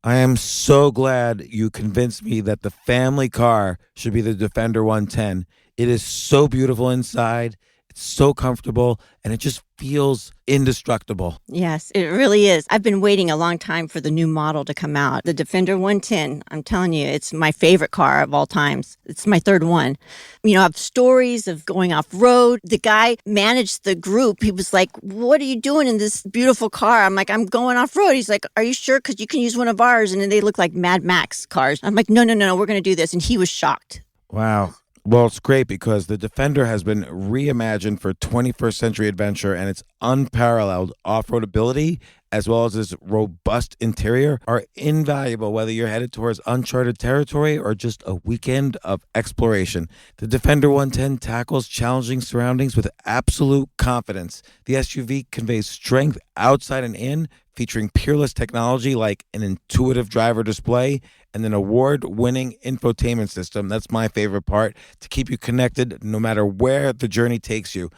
I am so glad you convinced me that the family car should be the Defender 110. It is so beautiful inside, it's so comfortable, and it just feels indestructible. Yes, it really is. I've been waiting a long time for the new model to come out. The Defender 110, I'm telling you, it's my favorite car of all times. It's my third one. You know, I have stories of going off road. The guy managed the group. He was like, "What are you doing in this beautiful car?" I'm like, "I'm going off road." He's like, "Are you sure? Because you can use one of ours." And then they look like Mad Max cars. I'm like, no, we're going to do this. And he was shocked. Wow. Well, it's great because the Defender has been reimagined for 21st century adventure, and its unparalleled off-road ability as well as its robust interior are invaluable whether you're headed towards uncharted territory or just a weekend of exploration. The Defender 110 tackles challenging surroundings with absolute confidence. The SUV conveys strength outside and in, featuring peerless technology like an intuitive driver display and an award-winning infotainment system. That's my favorite part, to keep you connected no matter where the journey takes you.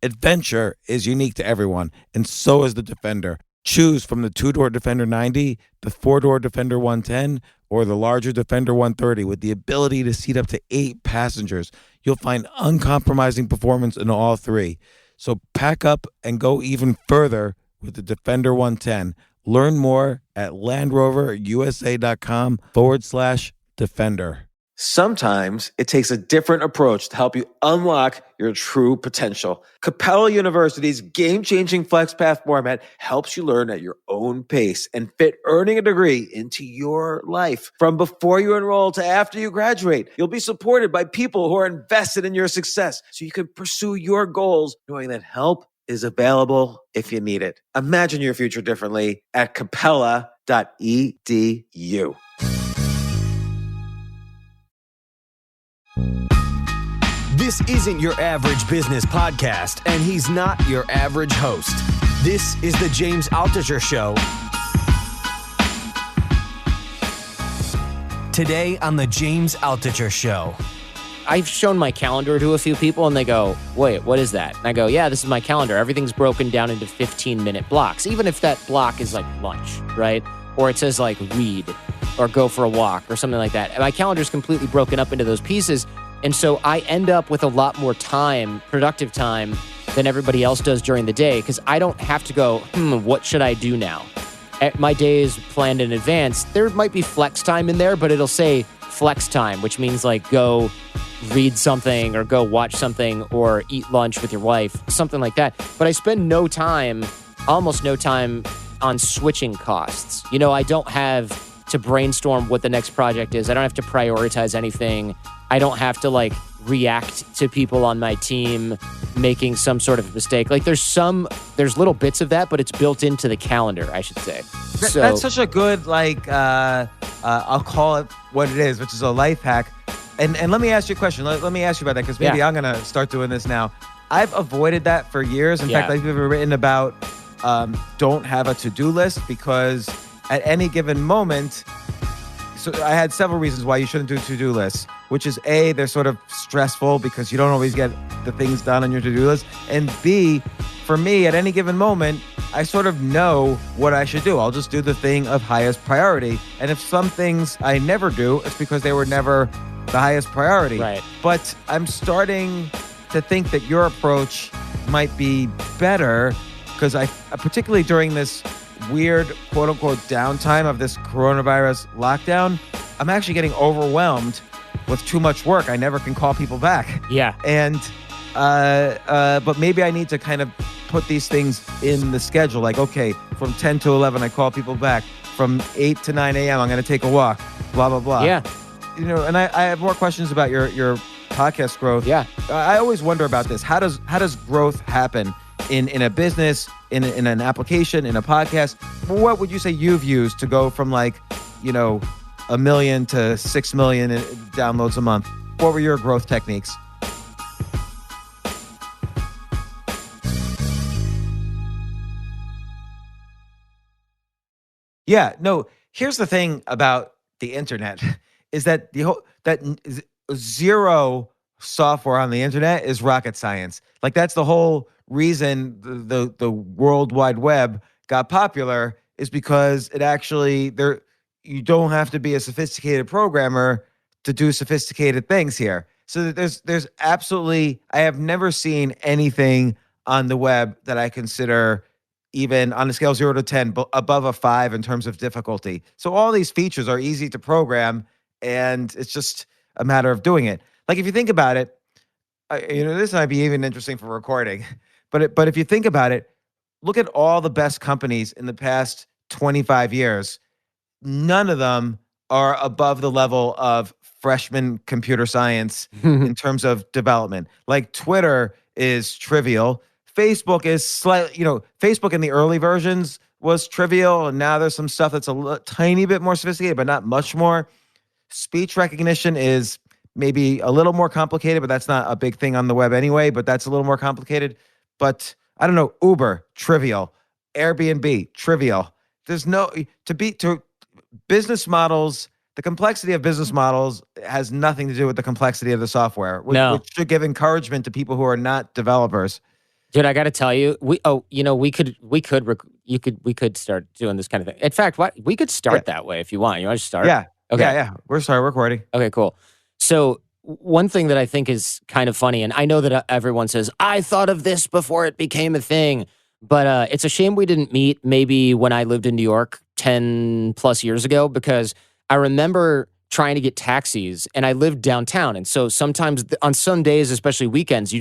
Adventure is unique to everyone, and so is the Defender. Choose from the two-door Defender 90, the four-door Defender 110, or the larger Defender 130 with the ability to seat up to 8 passengers. You'll find uncompromising performance in all three. So pack up and go even further with the Defender 110. Learn more at LandRoverUSA.com/Defender. Sometimes it takes a different approach to help you unlock your true potential. Capella University's game-changing FlexPath format helps you learn at your own pace and fit earning a degree into your life. From before you enroll to after you graduate, you'll be supported by people who are invested in your success so you can pursue your goals knowing that help is available if you need it. Imagine your future differently at capella.edu. This isn't your average business podcast, and he's not your average host. This is the James Altucher Show. Today on the James Altucher Show. I've shown my calendar to a few people, and they go, "Wait, what is that?" And I go, "Yeah, this is my calendar. Everything's broken down into 15-minute blocks, even if that block is like lunch, right? Or it says like read or go for a walk or something like that. And my calendar is completely broken up into those pieces. And so I end up with a lot more time, productive time, than everybody else does during the day because I don't have to go, what should I do now? My day is planned in advance. There might be flex time in there, but it'll say flex time, which means like go read something or go watch something or eat lunch with your wife, something like that. But I spend almost no time on switching costs. You know, I don't have to brainstorm what the next project is. I don't have to prioritize anything. I don't have to like react to people on my team making some sort of mistake. Like there's little bits of that, but it's built into the calendar, I should say. So that's such a good, I'll call it what it is, which is a life hack. And let me ask you a question. Let me ask you about that because maybe I'm going to start doing this now. I've avoided that for years. In fact, I've even written about don't have a to-do list because at any given moment, so I had several reasons why you shouldn't do to-do lists, which is A, they're sort of stressful because you don't always get the things done on your to-do list. And B, for me, at any given moment, I sort of know what I should do. I'll just do the thing of highest priority. And if some things I never do, it's because they were never the highest priority. Right. But I'm starting to think that your approach might be better because I, particularly during this weird quote-unquote downtime of this coronavirus lockdown, I'm actually getting overwhelmed with too much work. I never can call people back. Yeah. And but maybe I need to kind of put these things in the schedule. Like, okay, from 10 to 11, I call people back. From 8 to 9 a.m., I'm going to take a walk, blah, blah, blah. Yeah. You know, and I have more questions about your podcast growth. Yeah. I always wonder about this. How does growth happen in a business, in an application, in a podcast? What would you say you've used to go from 1 million to 6 million downloads a month? What were your growth techniques? Yeah, no, here's the thing about the internet is that zero software on the internet is rocket science. Like that's the whole reason the World Wide Web got popular is because it actually you don't have to be a sophisticated programmer to do sophisticated things here. So there's absolutely, I have never seen anything on the web that I consider even on a scale of 0 to 10 above a 5 in terms of difficulty. So all these features are easy to program, and it's just a matter of doing it. Like if you think about it, this might be even interesting for recording, but if you think about it, look at all the best companies in the past 25 years. None of them are above the level of freshman computer science in terms of development. Like Twitter is trivial. Facebook is slightly, Facebook in the early versions was trivial, and now there's some stuff that's a tiny bit more sophisticated, but not much more. Speech recognition is maybe a little more complicated, but that's not a big thing on the web anyway, but that's a little more complicated. But I don't know, Uber, trivial. Airbnb, trivial. There's no, to business models, the complexity of business models has nothing to do with the complexity of the software, which should give encouragement to people who are not developers. Dude, I got to tell you, we could start doing this kind of thing. In fact, we could start that way if you want. You want to start? Yeah. Okay. Yeah. We're recording. Okay, cool. So one thing that I think is kind of funny, and I know that everyone says, I thought of this before it became a thing, but it's a shame we didn't meet maybe when I lived in New York 10 plus years ago, because I remember trying to get taxis, and I lived downtown. And so sometimes on some days, especially weekends,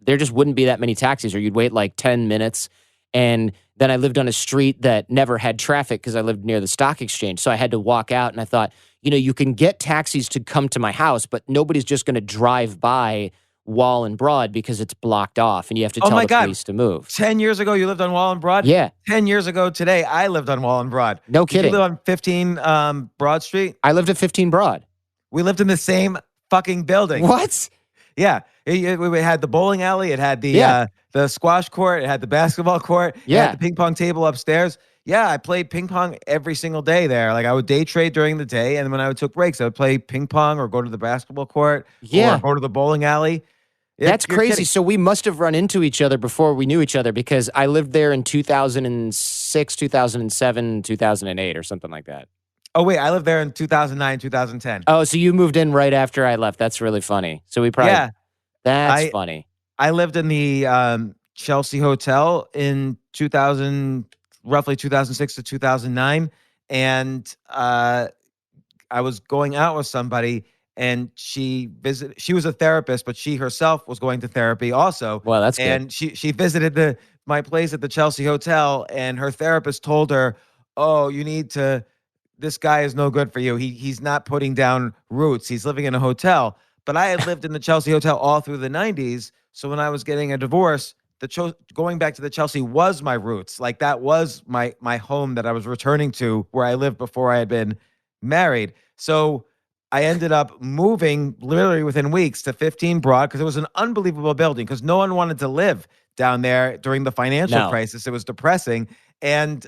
there just wouldn't be that many taxis, or you'd wait like 10 minutes. And then I lived on a street that never had traffic because I lived near the stock exchange. So I had to walk out, and I thought, you can get taxis to come to my house, but nobody's just going to drive by Wall and Broad because it's blocked off, and you have to tell the police to move. 10 years ago, you lived on Wall and Broad? Yeah. 10 years ago today, I lived on Wall and Broad. No kidding. Did you live on 15 Broad Street? I lived at 15 Broad. We lived in the same fucking building. What? Yeah. We had the bowling alley. It had the squash court. It had the basketball court. It had the ping pong table upstairs. Yeah, I played ping pong every single day there. Like I would day trade during the day, and when I would took breaks, I would play ping pong or go to the basketball court or go to the bowling alley. That's crazy. Kidding. So we must have run into each other before we knew each other, because I lived there in 2006, 2007, 2008 or something like that. Oh, wait, I lived there in 2009, 2010. Oh, so you moved in right after I left. That's really funny. So we probably... Yeah. That's funny. I lived in the Chelsea Hotel in roughly 2006 to 2009. And I was going out with somebody, and she was a therapist, but she herself was going to therapy also. Well, that's good. And she visited my place at the Chelsea Hotel, and her therapist told her, oh, this guy is no good for you. He's not putting down roots. He's living in a hotel. But I had lived in the Chelsea Hotel all through the 90s. So when I was getting a divorce, going back to the Chelsea was my roots. Like that was my home that I was returning to, where I lived before I had been married. So I ended up moving literally within weeks to 15 Broad, because it was an unbelievable building, because no one wanted to live down there during the financial crisis. It was depressing. And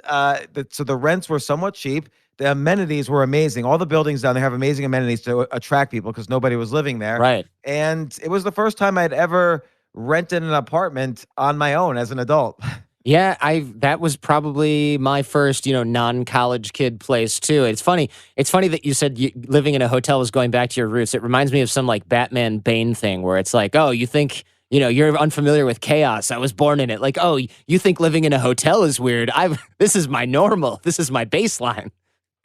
so the rents were somewhat cheap. The amenities were amazing. All the buildings down there have amazing amenities to attract people, because nobody was living there. Right. And it was the first time I'd ever rented an apartment on my own as an adult. Yeah, that was probably my first, non-college kid place too. It's funny that you said living in a hotel is going back to your roots. It reminds me of some like Batman Bane thing where it's like, oh, you think, you're unfamiliar with chaos. I was born in it. Like, oh, you think living in a hotel is weird. This is my normal. This is my baseline.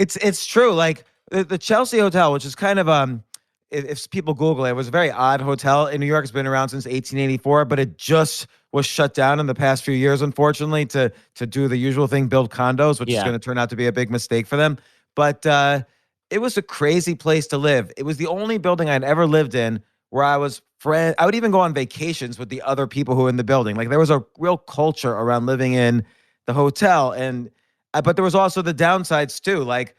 It's true. Like the Chelsea Hotel, which is kind of if people Google it, it was a very odd hotel in New York. It's been around since 1884, but it just was shut down in the past few years, unfortunately, to do the usual thing, build condos, which is going to turn out to be a big mistake for them. But it was a crazy place to live. It was the only building I'd ever lived in where I would even go on vacations with the other people who were in the building. Like there was a real culture around living in the hotel, but there was also the downsides too. Like,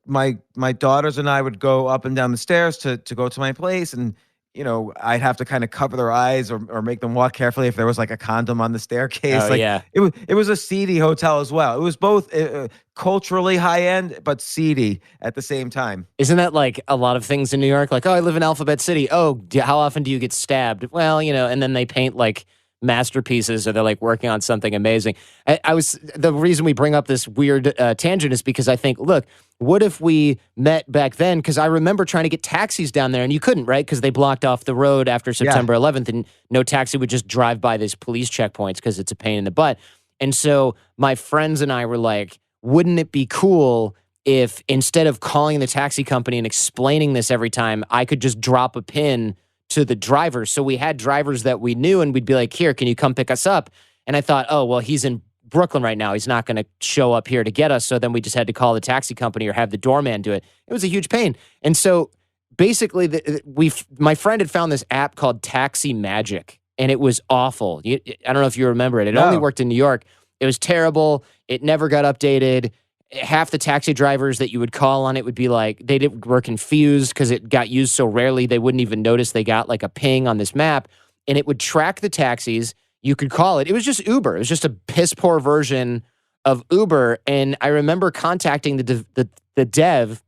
my daughters and I would go up and down the stairs to go to my place, and I'd have to kind of cover their eyes or make them walk carefully if there was like a condom on the staircase. Oh, yeah. It was a seedy hotel as well. It was both culturally high end but seedy at the same time. Isn't that like a lot of things in New York? Like, oh, I live in Alphabet City. Oh, how often do you get stabbed? Well, and then they paint like masterpieces or they're like working on something amazing. The reason we bring up this weird tangent is because I think, look, what if we met back then? Because I remember trying to get taxis down there and you couldn't, right? Because they blocked off the road after September 11th and no taxi would just drive by these police checkpoints because it's a pain in the butt. And so my friends and I were like, wouldn't it be cool if instead of calling the taxi company and explaining this every time, I could just drop a pin to the driver? So we had drivers that we knew and we'd be like, here, can you come pick us up? And I thought, oh, well, he's in Brooklyn right now. He's not going to show up here to get us. So then we just had to call the taxi company or have the doorman do it. It was a huge pain. And so basically my friend had found this app called Taxi Magic and it was awful. I don't know if you remember it. It only worked in New York. It was terrible. It never got updated. Half the taxi drivers that you would call on it would be like, were confused because it got used so rarely, they wouldn't even notice they got like a ping on this map, and it would track the taxis. You could call it. It was just Uber. It was just a piss poor version of Uber. And I remember contacting the dev,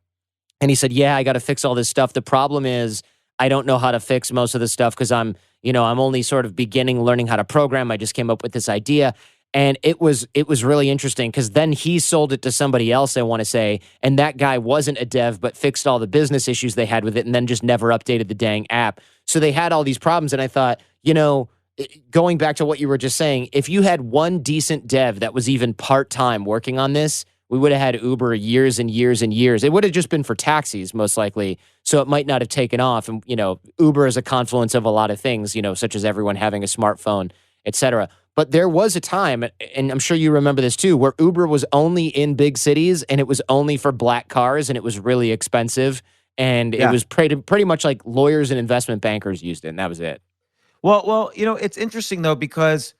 and he said, yeah, I got to fix all this stuff. The problem is I don't know how to fix most of the stuff because I'm only sort of learning how to program. I just came up with this idea. And it was really interesting because then he sold it to somebody else, I want to say, and that guy wasn't a dev but fixed all the business issues they had with it and then just never updated the dang app. So they had all these problems, and I thought, going back to what you were just saying, if you had one decent dev that was even part-time working on this, we would have had Uber years and years and years. It would have just been for taxis, most likely, so it might not have taken off. And, Uber is a confluence of a lot of things, such as everyone having a smartphone, et cetera. But there was a time, and I'm sure you remember this too, where Uber was only in big cities and it was only for black cars and it was really expensive. And it was pretty much like lawyers and investment bankers used it, and that was it. Well, it's interesting though, because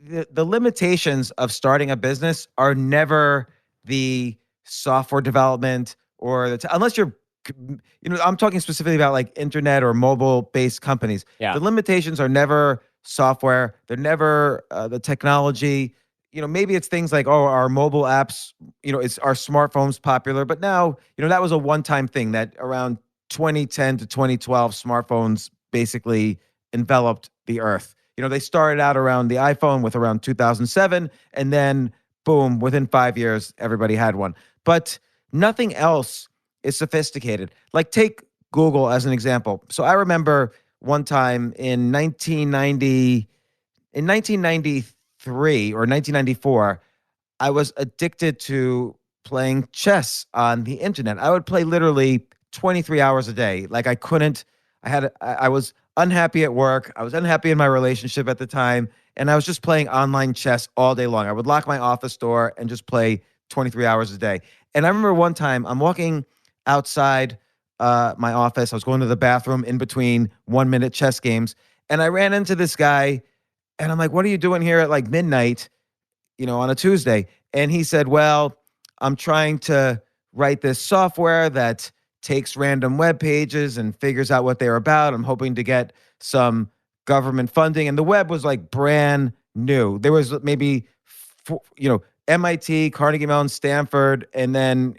the limitations of starting a business are never the software development or unless you're, I'm talking specifically about like internet or mobile based companies. Yeah. The limitations are never software. They're never the technology. Maybe it's things like, our mobile apps, it's our smartphones popular, but now, that was a one-time thing that around 2010 to 2012, smartphones basically enveloped the earth. They started out around the iPhone with around 2007, and then boom, within 5 years, everybody had one. But nothing else is sophisticated. Like take Google as an example. So I remember one time in 1993 or 1994, I was addicted to playing chess on the internet. I would play literally 23 hours a day. Like I was unhappy at work. I was unhappy in my relationship at the time. And I was just playing online chess all day long. I would lock my office door and just play 23 hours a day. And I remember one time I'm walking outside my office. I was going to the bathroom in between 1-minute chess games. And I ran into this guy and I'm like, what are you doing here at like midnight, on a Tuesday? And he said, well, I'm trying to write this software that takes random web pages and figures out what they're about. I'm hoping to get some government funding. And the web was like brand new. There was maybe, MIT, Carnegie Mellon, Stanford, and then,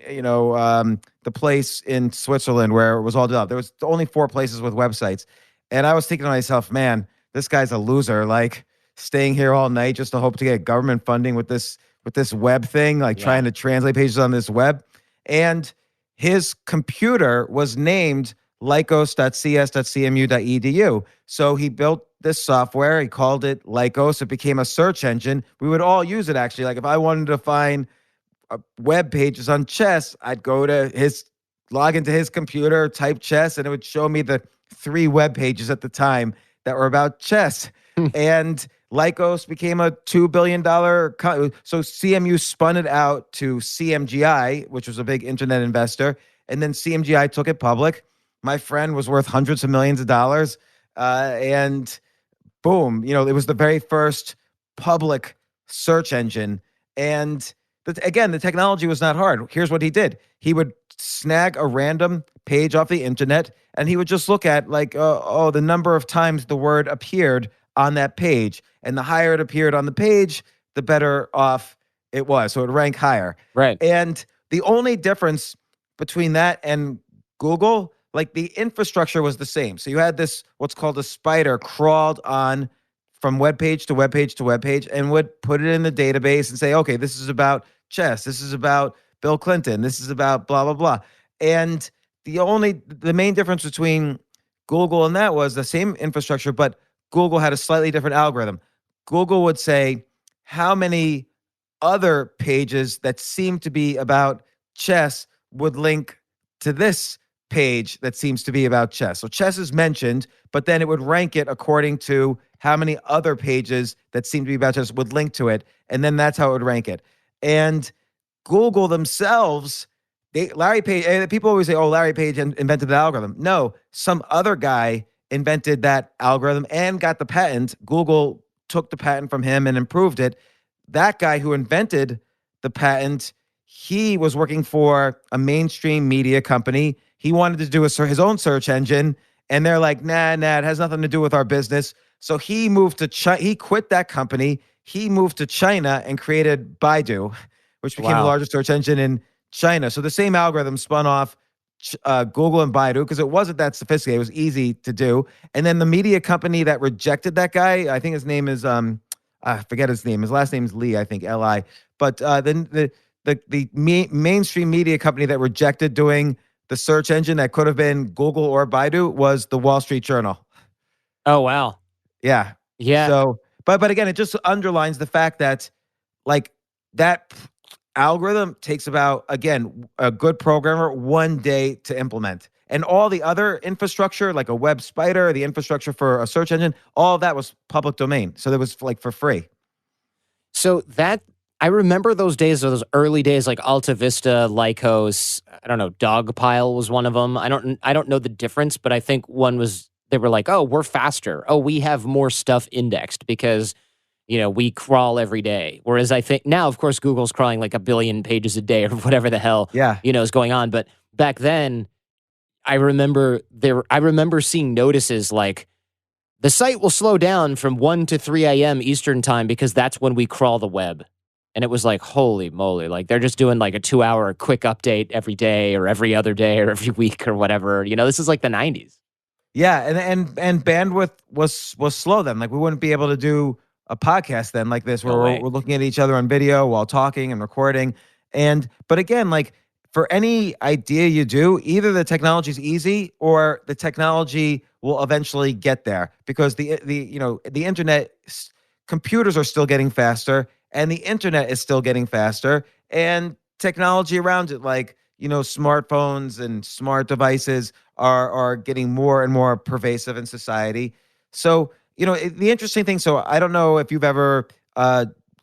the place in Switzerland where it was all developed. There was only 4 places with websites. And I was thinking to myself, man, this guy's a loser, like staying here all night just to hope to get government funding with this web thing, like trying to translate pages on this web. And his computer was named lycos.cs.cmu.edu. So he built this software. He called it Lycos. It became a search engine. We would all use it, actually. Like if I wanted to find web pages on chess, I'd log into his computer, type chess, and it would show me the 3 web pages at the time that were about chess. And Lycos became a $2 billion so CMU spun it out to CMGI, which was a big internet investor, and then CMGI took it public. My friend was worth hundreds of millions of dollars, and boom, it was the very first public search engine. And again, the technology was not hard. Here's what he did. He would snag a random page off the internet, and he would just look at like, the number of times the word appeared on that page. And the higher it appeared on the page, the better off it was. So it would rank higher. Right. And the only difference between that and Google, like the infrastructure was the same. So you had this, what's called a spider crawled on from web page to web page to web page and would put it in the database and say, okay, this is about chess. This is about Bill Clinton. This is about blah, blah, blah. And the main difference between Google and that was the same infrastructure, but Google had a slightly different algorithm. Google would say how many other pages that seem to be about chess would link to this page that seems to be about chess. So chess is mentioned, but then it would rank it according to how many other pages that seem to be about chess would link to it. And then that's how it would rank it. And Google themselves, Larry Page, people always say, oh, Larry Page invented the algorithm. No, some other guy invented that algorithm and got the patent. Google took the patent from him and improved it. That guy who invented the patent, he was working for a mainstream media company. He wanted to do his own search engine, and they're like, nah, it has nothing to do with our business. So he moved to China. He quit that company. He moved to China and created Baidu, which became the largest search engine in China. So the same algorithm spun off Google and Baidu because it wasn't that sophisticated. It was easy to do. And then the media company that rejected that guy, I think his name is I forget his name. His last name is Lee, I think, Li. But then the mainstream media company that rejected doing the search engine that could have been Google or Baidu was the Wall Street Journal. Oh, wow. Yeah. Yeah. So, but again, it just underlines the fact that like that algorithm takes about, again, a good programmer 1 day to implement. And all the other infrastructure, like a web spider, the infrastructure for a search engine, all of that was public domain. So that was like for free. So I remember those days, those early days, like Alta Vista, Lycos. I don't know, Dogpile was one of them. I don't know the difference, but I think one was, they were like, oh, we're faster. Oh, we have more stuff indexed because, we crawl every day. Whereas I think now, of course, Google's crawling like 1 billion pages a day or whatever the hell, is going on. But back then, I remember seeing notices like the site will slow down from 1 to 3 a.m. Eastern time because that's when we crawl the web. And it was like, holy moly, like they're just doing like a 2-hour quick update every day or every other day or every week or whatever. This is like the 90s. Yeah, and bandwidth was slow then. Like we wouldn't be able to do a podcast then like this where we're looking at each other on video while talking and recording. But again, like for any idea you do, either the technology is easy or the technology will eventually get there because the internet, computers are still getting faster and the internet is still getting faster and technology around it, like, smartphones and smart devices are getting more and more pervasive in society. So, the interesting thing, so I don't know if you've ever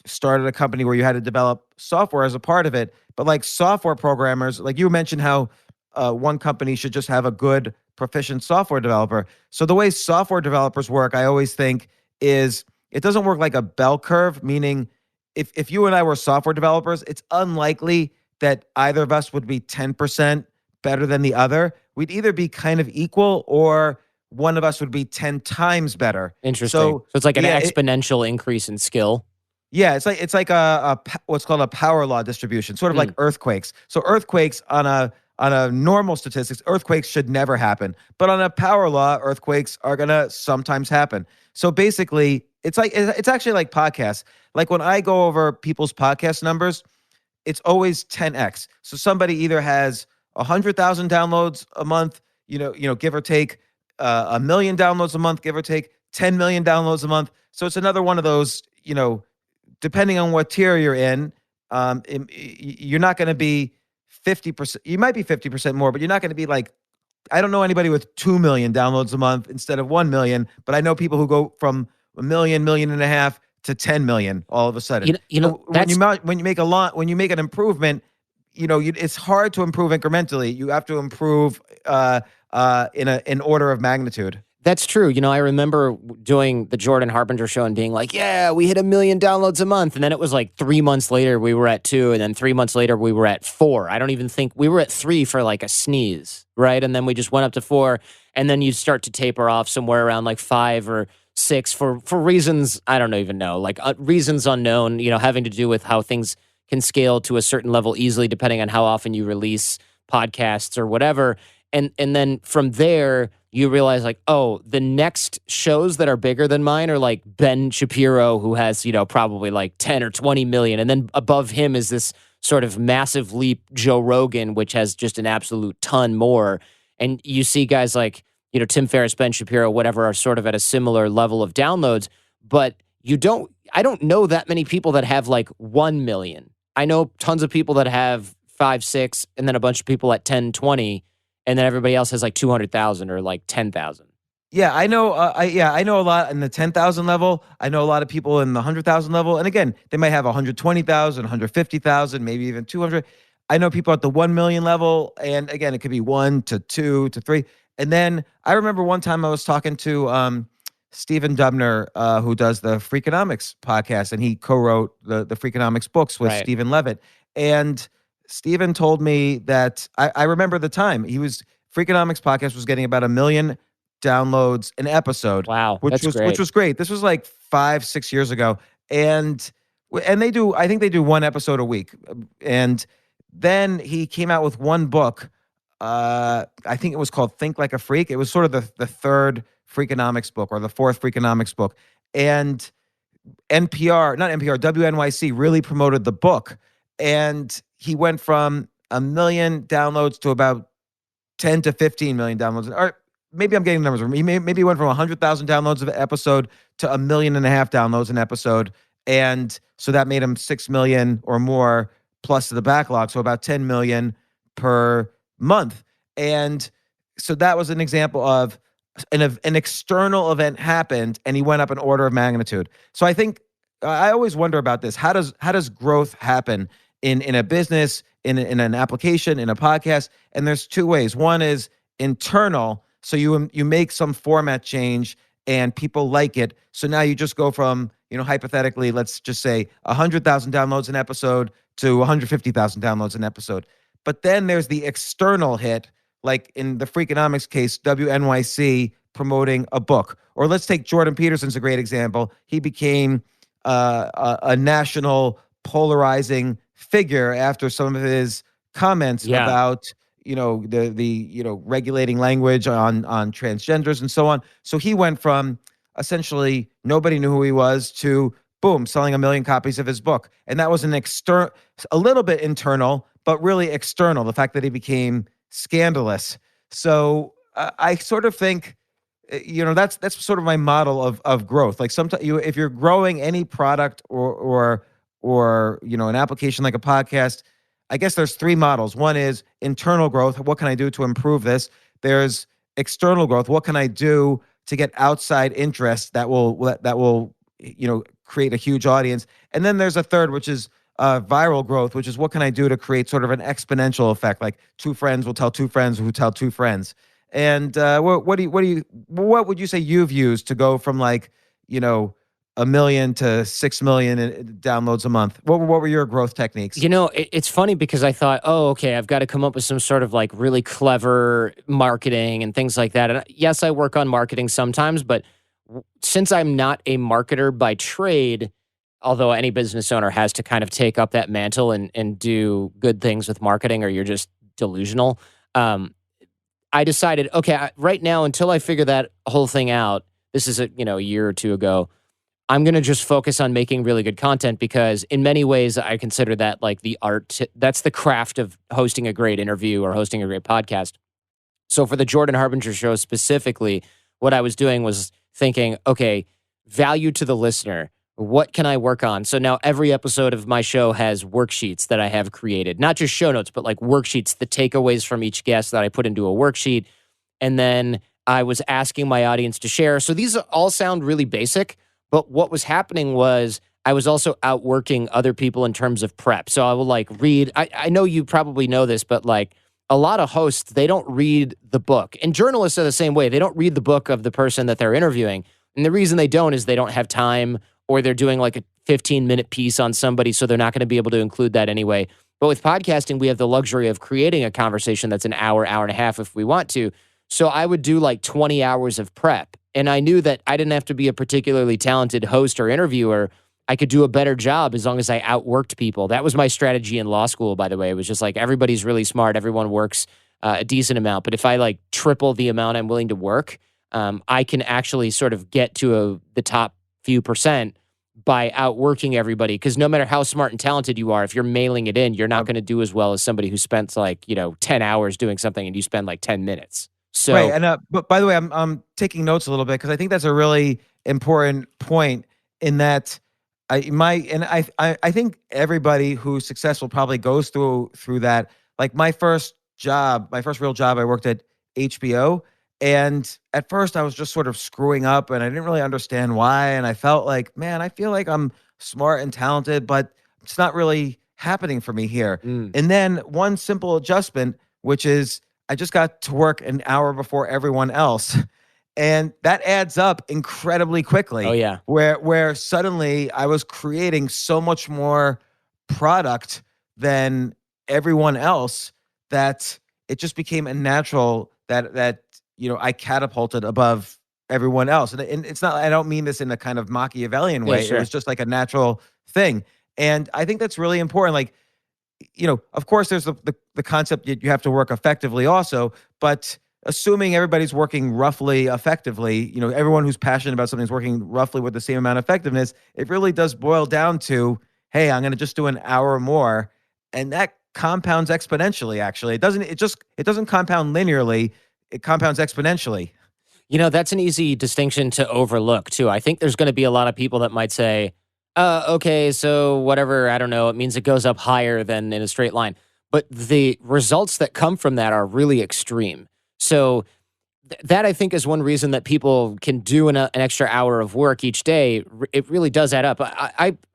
started a company where you had to develop software as a part of it, but like software programmers, like you mentioned how one company should just have a good, proficient software developer. So the way software developers work, I always think is it doesn't work like a bell curve, meaning if you and I were software developers, it's unlikely that either of us would be 10% better than the other. We'd either be kind of equal or one of us would be 10 times better. Interesting. So it's like an exponential increase in skill. Yeah, it's like a what's called a power law distribution, sort of like earthquakes. So earthquakes on a normal statistics, earthquakes should never happen. But on a power law, earthquakes are gonna sometimes happen. So basically, it's actually like podcasts. Like when I go over people's podcast numbers, it's always 10x. So somebody either has 100,000 downloads a month, give or take, 1 million downloads a month, give or take, 10 million downloads a month. So it's another one of those, depending on what tier you're in, you're not going to be 50%. You might be 50% more, but you're not going to be like, I don't know anybody with 2 million downloads a month instead of 1 million, but I know people who go from 1 million, 1.5 million to 10 million all of a sudden. When you make an improvement, it's hard to improve incrementally. You have to improve in order of magnitude. That's true. I remember doing the Jordan Harbinger show and being like, yeah, we hit 1 million downloads a month. And then it was like 3 months later, we were at 2. And then 3 months later, we were at 4. I don't even think we were at 3 for like a sneeze, right? And then we just went up to 4. And then you start to taper off somewhere around like 5 or 6 for reasons I don't even know, like reasons unknown, having to do with how things can scale to a certain level easily depending on how often you release podcasts or whatever. And then from there, you realize like, oh, the next shows that are bigger than mine are like Ben Shapiro, who has, probably like 10 or 20 million. And then above him is this sort of massive leap, Joe Rogan, which has just an absolute ton more. And you see guys like, Tim Ferriss, Ben Shapiro, whatever, are sort of at a similar level of downloads. But I don't know that many people that have like 1 million. I know tons of people that have 5, 6, and then a bunch of people at 10, 20. And then everybody else has like 200,000 or like 10,000. Yeah, I know. I know a lot in the 10,000 level. I know a lot of people in the 100,000 level. And again, they might have 120,000, 150,000, maybe even 200. I know people at the 1 million level. And again, it could be 1 to 2 to 3. And then I remember one time I was talking to Stephen Dubner, who does the Freakonomics podcast, and he co-wrote the Freakonomics books with Stephen Levitt. And Stephen told me that I remember the time Freakonomics podcast was getting about 1 million downloads an episode. Wow, which was great. This was like 5-6 years ago, and I think they do one episode a week. And then he came out with one book. I think it was called Think Like a Freak. It was sort of the third Freakonomics book or the fourth Freakonomics book, and WNYC really promoted the book, and he went from 1 million downloads to about 10 to 15 million downloads. Or maybe I'm getting the numbers wrong. Maybe he went from 100,000 downloads of an episode to 1.5 million downloads an episode. And so that made him 6 million or more plus the backlog. So about 10 million per month. And so that was an example of an external event happened and he went up an order of magnitude. So I think I always wonder about this. How does growth happen in a business, in an application, in a podcast? And there's two ways. One is internal. So you make some format change and people like it. So now you just go from, hypothetically, let's just say 100,000 downloads an episode to 150,000 downloads an episode. But then there's the external hit, like in the Freakonomics case, WNYC promoting a book. Or let's take Jordan Peterson's a great example. He became a national polarizing figure after some of his comments about the regulating language on transgenders and so on. So he went from essentially nobody knew who he was to boom, selling 1 million copies of his book. And that was a little bit internal, but really external, the fact that he became scandalous. So I sort of think that's sort of my model of growth. Like sometimes if you're growing any product or an application like a podcast, I guess there's 3 models. One is internal growth. What can I do to improve this? There's external growth. What can I do to get outside interest that will create a huge audience? And then there's a third, which is viral growth, which is what can I do to create sort of an exponential effect? Like 2 friends will tell 2 friends who tell 2 friends. And what would you say you've used to go from 1 million to 6 million downloads a month? What were your growth techniques? It's funny because I thought, oh, okay, I've got to come up with some sort of like really clever marketing and things like that. And yes, I work on marketing sometimes, but since I'm not a marketer by trade, although any business owner has to kind of take up that mantle and do good things with marketing or you're just delusional, I decided, okay, right now, until I figure that whole thing out, this is a year or 2 ago, I'm going to just focus on making really good content because in many ways I consider that like the art, that's the craft of hosting a great interview or hosting a great podcast. So for the Jordan Harbinger show specifically, what I was doing was thinking, okay, value to the listener. What can I work on? So now every episode of my show has worksheets that I have created, not just show notes, but like worksheets, the takeaways from each guest that I put into a worksheet. And then I was asking my audience to share. So these all sound really basic, but what was happening was I was also outworking other people in terms of prep. So I will like read, I know you probably know this, but like a lot of hosts, they don't read the book. And journalists are the same way. They don't read the book of the person that they're interviewing. And the reason they don't is they don't have time or they're doing like a 15-minute piece on somebody, so they're not going to be able to include that anyway. But with podcasting, we have the luxury of creating a conversation that's an hour, hour and a half if we want to. So I would do like 20 hours of prep. And I knew that I didn't have to be a particularly talented host or interviewer. I could do a better job as long as I outworked people. That was my strategy in law school, by the way. It was just like everybody's really smart. Everyone works a decent amount. But if I like triple the amount I'm willing to work, I can actually sort of get to the top few percent by outworking everybody. Because no matter how smart and talented you are, if you're mailing it in, you're not going to do as well as somebody who spends like 10 hours doing something and you spend like 10 minutes. So Right. And but by the way, I'm taking notes a little bit because I think that's a really important point in that I think everybody who's successful probably goes through that. Like my first real job, I worked at HBO. And at first I was just sort of screwing up and I didn't really understand why. And I felt like, man, I feel like I'm smart and talented, but it's not really happening for me here. And then one simple adjustment, which is I just got to work an hour before everyone else. And that adds up incredibly quickly. Oh yeah. Where suddenly I was creating so much more product than everyone else that it just became a natural that I catapulted above everyone else. And it's not, I don't mean this in a kind of Machiavellian way. Sure. It was just like a natural thing. And I think that's really important. Like, of course, there's the concept that you have to work effectively also, but assuming everybody's working roughly effectively, everyone who's passionate about something is working roughly with the same amount of effectiveness, it really does boil down to, hey, I'm going to just do an hour more. And that compounds exponentially, actually. It doesn't compound linearly, it compounds exponentially. That's an easy distinction to overlook too. I think there's going to be a lot of people that might say, okay, so whatever, I don't know, it means it goes up higher than in a straight line. But the results that come from that are really extreme. So that I think is one reason that people can do an extra hour of work each day. It really does add up.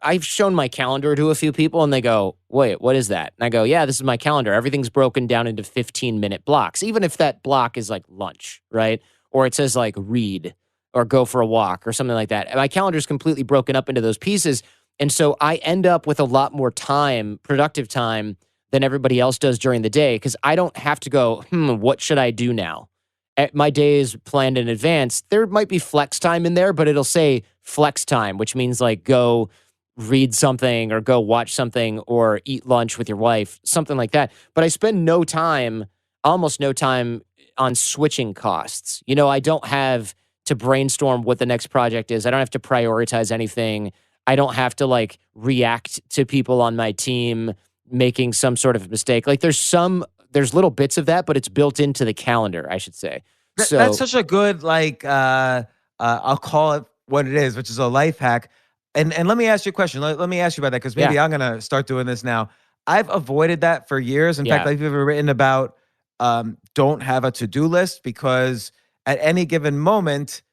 I've shown my calendar to a few people and they go, wait, what is that? And I go, yeah, this is my calendar. Everything's broken down into 15-minute blocks, even if that block is like lunch, right? Or it says like read or go for a walk or something like that. And my calendar is completely broken up into those pieces. And so I end up with a lot more time, productive time, than everybody else does during the day because I don't have to go, what should I do now? My day is planned in advance. There might be flex time in there, but it'll say flex time, which means like go read something or go watch something or eat lunch with your wife, something like that. But I spend almost no time on switching costs. I don't have to brainstorm what the next project is. I don't have to prioritize anything. I don't have to like react to people on my team making some sort of mistake. Like there's little bits of that, but it's built into the calendar, I should say. So that's such a good, like, I'll call it what it is, which is a life hack. And let me ask you a question. Let me ask you about that because maybe I'm going to start doing this now. I've avoided that for years. In fact, I've even written about don't have a to-do list because at any given moment,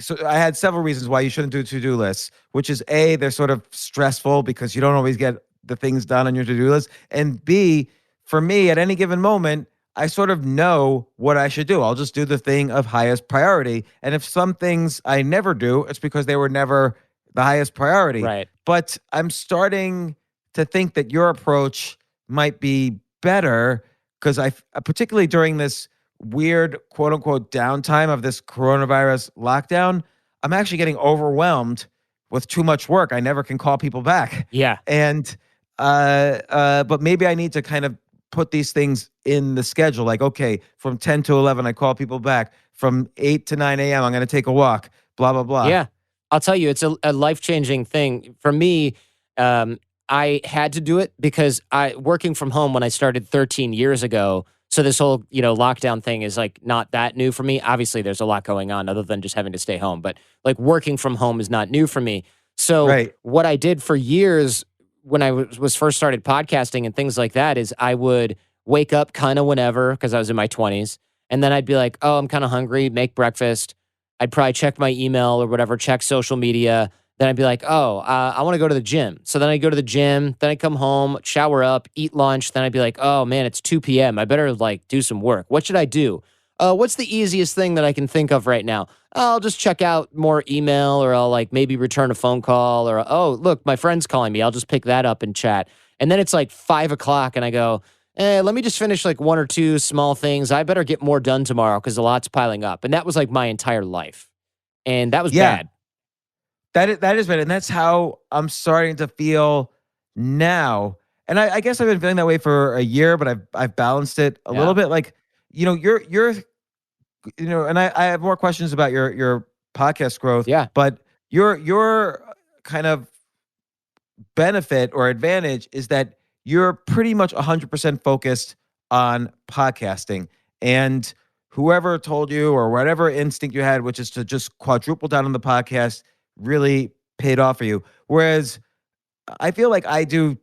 so I had several reasons why you shouldn't do to-do lists, which is A, they're sort of stressful because you don't always get the things done on your to-do list. And B, for me, at any given moment, I sort of know what I should do. I'll just do the thing of highest priority. And if some things I never do, it's because they were never the highest priority. Right. But I'm starting to think that your approach might be better because particularly during this weird quote unquote downtime of this coronavirus lockdown, I'm actually getting overwhelmed with too much work. I never can call people back. Yeah. And but maybe I need to kind of put these things in the schedule. Like, okay, from 10 to 11, I call people back. From 8 to 9 a.m., I'm going to take a walk, blah, blah, blah. Yeah. I'll tell you, it's a life-changing thing. For me, I had to do it because working from home when I started 13 years ago, so this whole, lockdown thing is like not that new for me. Obviously, there's a lot going on other than just having to stay home, but like working from home is not new for me. So what I did for years when I was first started podcasting and things like that is I would wake up kind of whenever because I was in my 20s. And then I'd be like, oh, I'm kind of hungry, make breakfast. I'd probably check my email or whatever, check social media. Then I'd be like, oh, I want to go to the gym. So then I'd go to the gym. Then I'd come home, shower up, eat lunch. Then I'd be like, oh, man, it's 2 p.m. I better like do some work. What should I do? What's the easiest thing that I can think of right now? I'll just check out more email or I'll like maybe return a phone call or, oh, look, my friend's calling me. I'll just pick that up and chat. And then it's like 5 o'clock and I go, let me just finish like one or two small things. I better get more done tomorrow because a lot's piling up. And that was like my entire life. And that was bad. That is bad. And that's how I'm starting to feel now. And I guess I've been feeling that way for a year, but I've balanced it a little bit. Like, you're and I have more questions about your podcast growth. Yeah. But your kind of benefit or advantage is that you're pretty much 100% focused on podcasting. And whoever told you or whatever instinct you had, which is to just quadruple down on the podcast, really paid off for you. Whereas I feel like I do,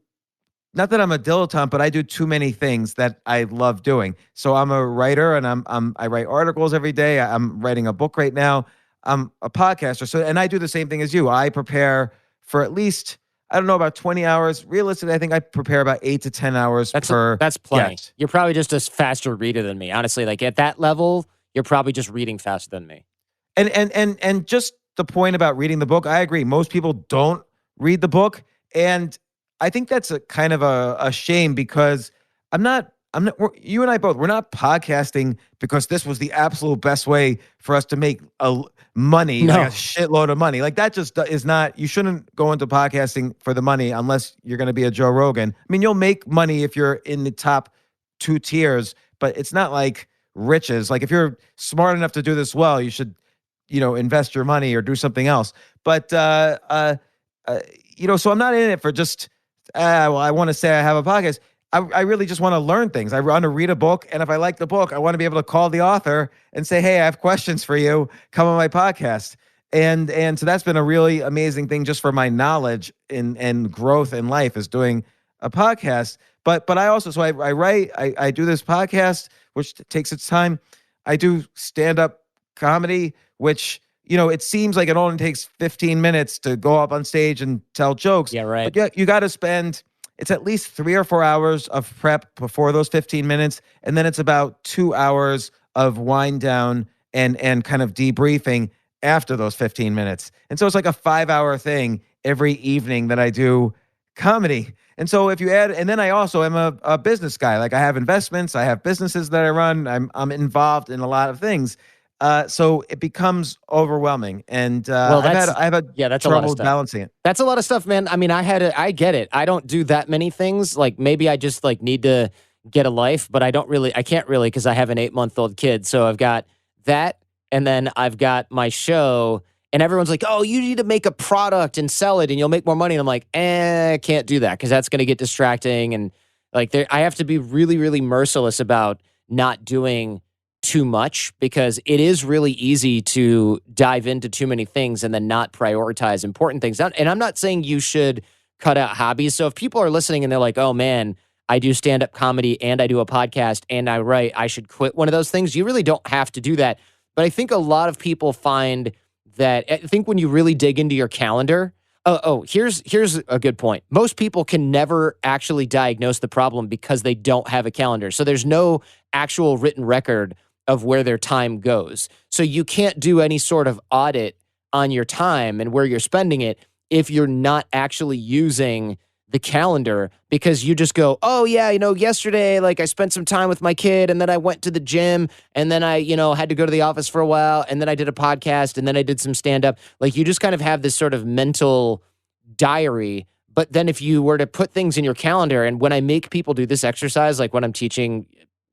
not that I'm a dilettante, but I do too many things that I love doing. So I'm a writer, and I write articles every day. I'm writing a book right now. I'm a podcaster. So, and I do the same thing as you. I prepare for at least, I don't know, about 20 hours. Realistically, I think I prepare about 8 to 10 hours per That's plenty. guest. You're probably just a faster reader than me. Honestly, like at that level, you're probably just reading faster than me. And just the point about reading the book, I agree. Most people don't read the book. And I think that's a kind of a shame, because you and I both, we're not podcasting because this was the absolute best way for us to make money, No. like a shitload of money. Like, that just is not, you shouldn't go into podcasting for the money unless you're going to be a Joe Rogan. I mean, you'll make money if you're in the top 2 tiers, but it's not like riches. Like, if you're smart enough to do this well, you should, invest your money or do something else. But, so I'm not in it for just, well, I want to say I have a podcast. I really just want to learn things. I want to read a book, and if I like the book, I want to be able to call the author and say, "Hey, I have questions for you. Come on my podcast." And so that's been a really amazing thing just for my knowledge and growth in life, is doing a podcast. But I also, so I write, I do this podcast, which takes its time. I do stand-up comedy, which, it seems like it only takes 15 minutes to go up on stage and tell jokes. Yeah, right. But you got to spend, it's at least 3 or 4 hours of prep before those 15 minutes. And then it's about 2 hours of wind down and kind of debriefing after those 15 minutes. And so it's like a 5-hour thing every evening that I do comedy. And so if you add, and then I also am a business guy. Like, I have investments, I have businesses that I run. I'm involved in a lot of things. So it becomes overwhelming, and I've had that's a lot of trouble stuff. balancing it. That's a lot of stuff, man. I mean, I get it. I don't do that many things. Like, maybe I just need to get a life, but I can't really, because I have an 8-month-old kid. So I've got that, and then I've got my show, and everyone's like, "Oh, you need to make a product and sell it, and you'll make more money." And I'm like, I can't do that, because that's going to get distracting, and I have to be really, really merciless about not doing too much, because it is really easy to dive into too many things and then not prioritize important things. And I'm not saying you should cut out hobbies. So if people are listening and they're like, "Oh man, I do stand-up comedy and I do a podcast and I write, I should quit one of those things," you really don't have to do that. But I think a lot of people find that, I think when you really dig into your calendar, here's a good point. Most people can never actually diagnose the problem because they don't have a calendar. So there's no actual written record of where their time goes. So you can't do any sort of audit on your time and where you're spending it if you're not actually using the calendar, because you just go, "Oh yeah, yesterday, I spent some time with my kid, and then I went to the gym, and then I, had to go to the office for a while, and then I did a podcast, and then I did some stand-up." You just kind of have this sort of mental diary. But then if you were to put things in your calendar, and when I make people do this exercise, like when I'm teaching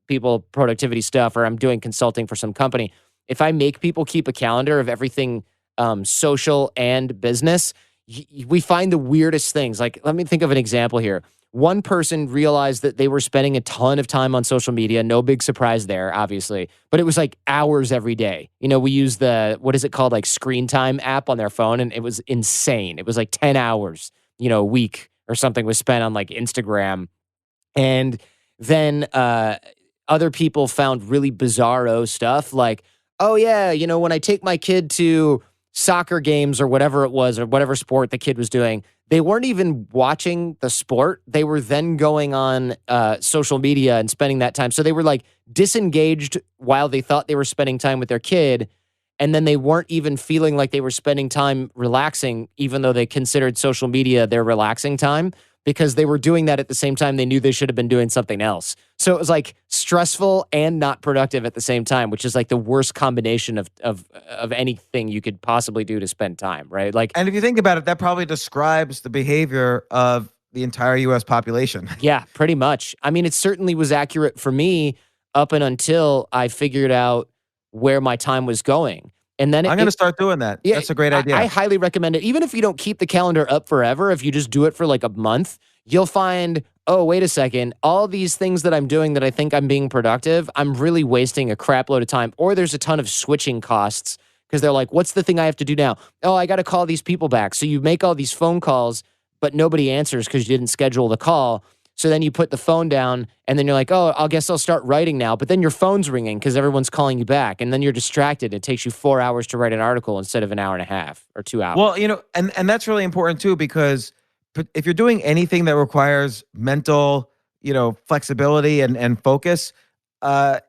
people productivity stuff, or I'm doing consulting for some company, if I make people keep a calendar of everything social and business, we find the weirdest things. Let me think of an example here. One person realized that they were spending a ton of time on social media. No big surprise there, obviously. But it was hours every day. We use the, what is it called? Screen time app on their phone. And it was insane. It was 10 hours, a week or something was spent on Instagram. And then other people found really bizarro stuff "Oh yeah, when I take my kid to soccer games," or whatever it was, or whatever sport the kid was doing, they weren't even watching the sport. They were then going on social media and spending that time. So they were disengaged while they thought they were spending time with their kid. And then they weren't even feeling like they were spending time relaxing, even though they considered social media their relaxing time, because they were doing that at the same time they knew they should have been doing something else. So it was stressful and not productive at the same time, which is the worst combination of anything you could possibly do to spend time, right? And if you think about it, that probably describes the behavior of the entire U.S. population. Yeah, pretty much. I mean, it certainly was accurate for me up and until I figured out where my time was going. And then I'm going to start doing that. yeah, That's a great idea. I highly recommend it. Even if you don't keep the calendar up forever, if you just do it for like a month, you'll find, oh, wait a second, all these things that I'm doing that I think I'm being productive, I'm really wasting a crap load of time. Or there's a ton of switching costs because they're like, what's the thing I have to do now? Oh, I got to call these people back. So you make all these phone calls, but nobody answers because you didn't schedule the call. So then you put the phone down and then you're like, oh, I guess I'll start writing now. But then your phone's ringing because everyone's calling you back. And then you're distracted. It takes you 4 hours to write an article instead of an hour and a half or 2 hours. Well, and that's really important too, because if you're doing anything that requires mental, flexibility and focus,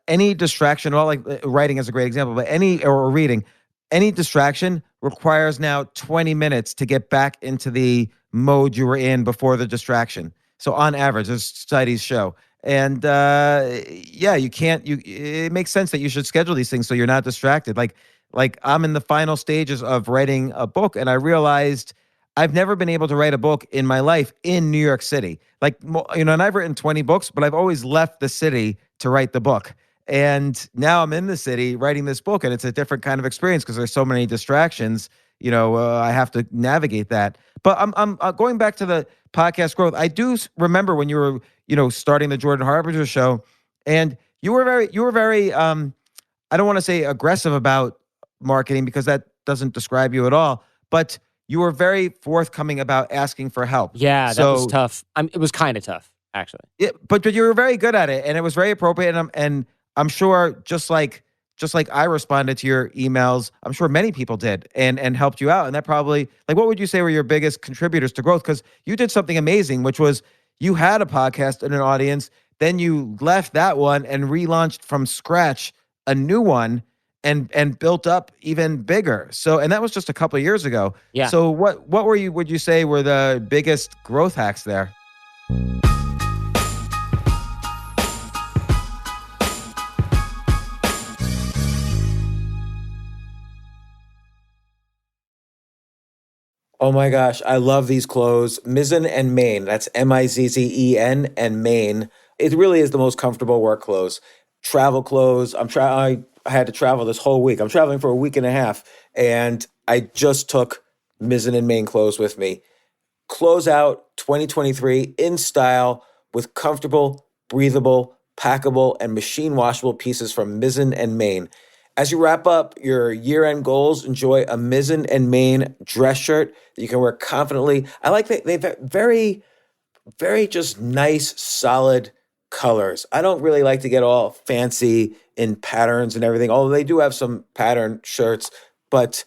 any distraction, well, like writing is a great example, but or reading, any distraction requires now 20 minutes to get back into the mode you were in before the distraction. So on average, as studies show. And it makes sense that you should schedule these things so you're not distracted. Like I'm in the final stages of writing a book, and I realized I've never been able to write a book in my life in New York City. And I've written 20 books, but I've always left the city to write the book. And now I'm in the city writing this book, and it's a different kind of experience because there's so many distractions. I have to navigate that. But I'm going back to the podcast growth. I do remember when you were, starting the Jordan Harbinger show, and you were very, I don't want to say aggressive about marketing because that doesn't describe you at all, but you were very forthcoming about asking for help. Yeah, that was tough. It was kind of tough, actually. Yeah, but you were very good at it, and it was very appropriate. And I'm sure just like I responded to your emails, I'm sure many people did and helped you out. And that probably, what would you say were your biggest contributors to growth? Because you did something amazing, which was you had a podcast and an audience, then you left that one and relaunched from scratch a new one and built up even bigger. So, and that was just a couple of years ago. Yeah. So what would you say were the biggest growth hacks there? Oh my gosh, I love these clothes. Mizzen and Main. That's Mizzen and Main. It really is the most comfortable work clothes. Travel clothes. I had to travel this whole week. I'm traveling for a week and a half, and I just took Mizzen and Main clothes with me. Close out 2023 in style with comfortable, breathable, packable, and machine washable pieces from Mizzen and Main. As you wrap up your year-end goals, enjoy a Mizzen and Main dress shirt that you can wear confidently. I like that they've very, very just nice, solid colors. I don't really like to get all fancy in patterns and everything, although they do have some pattern shirts, but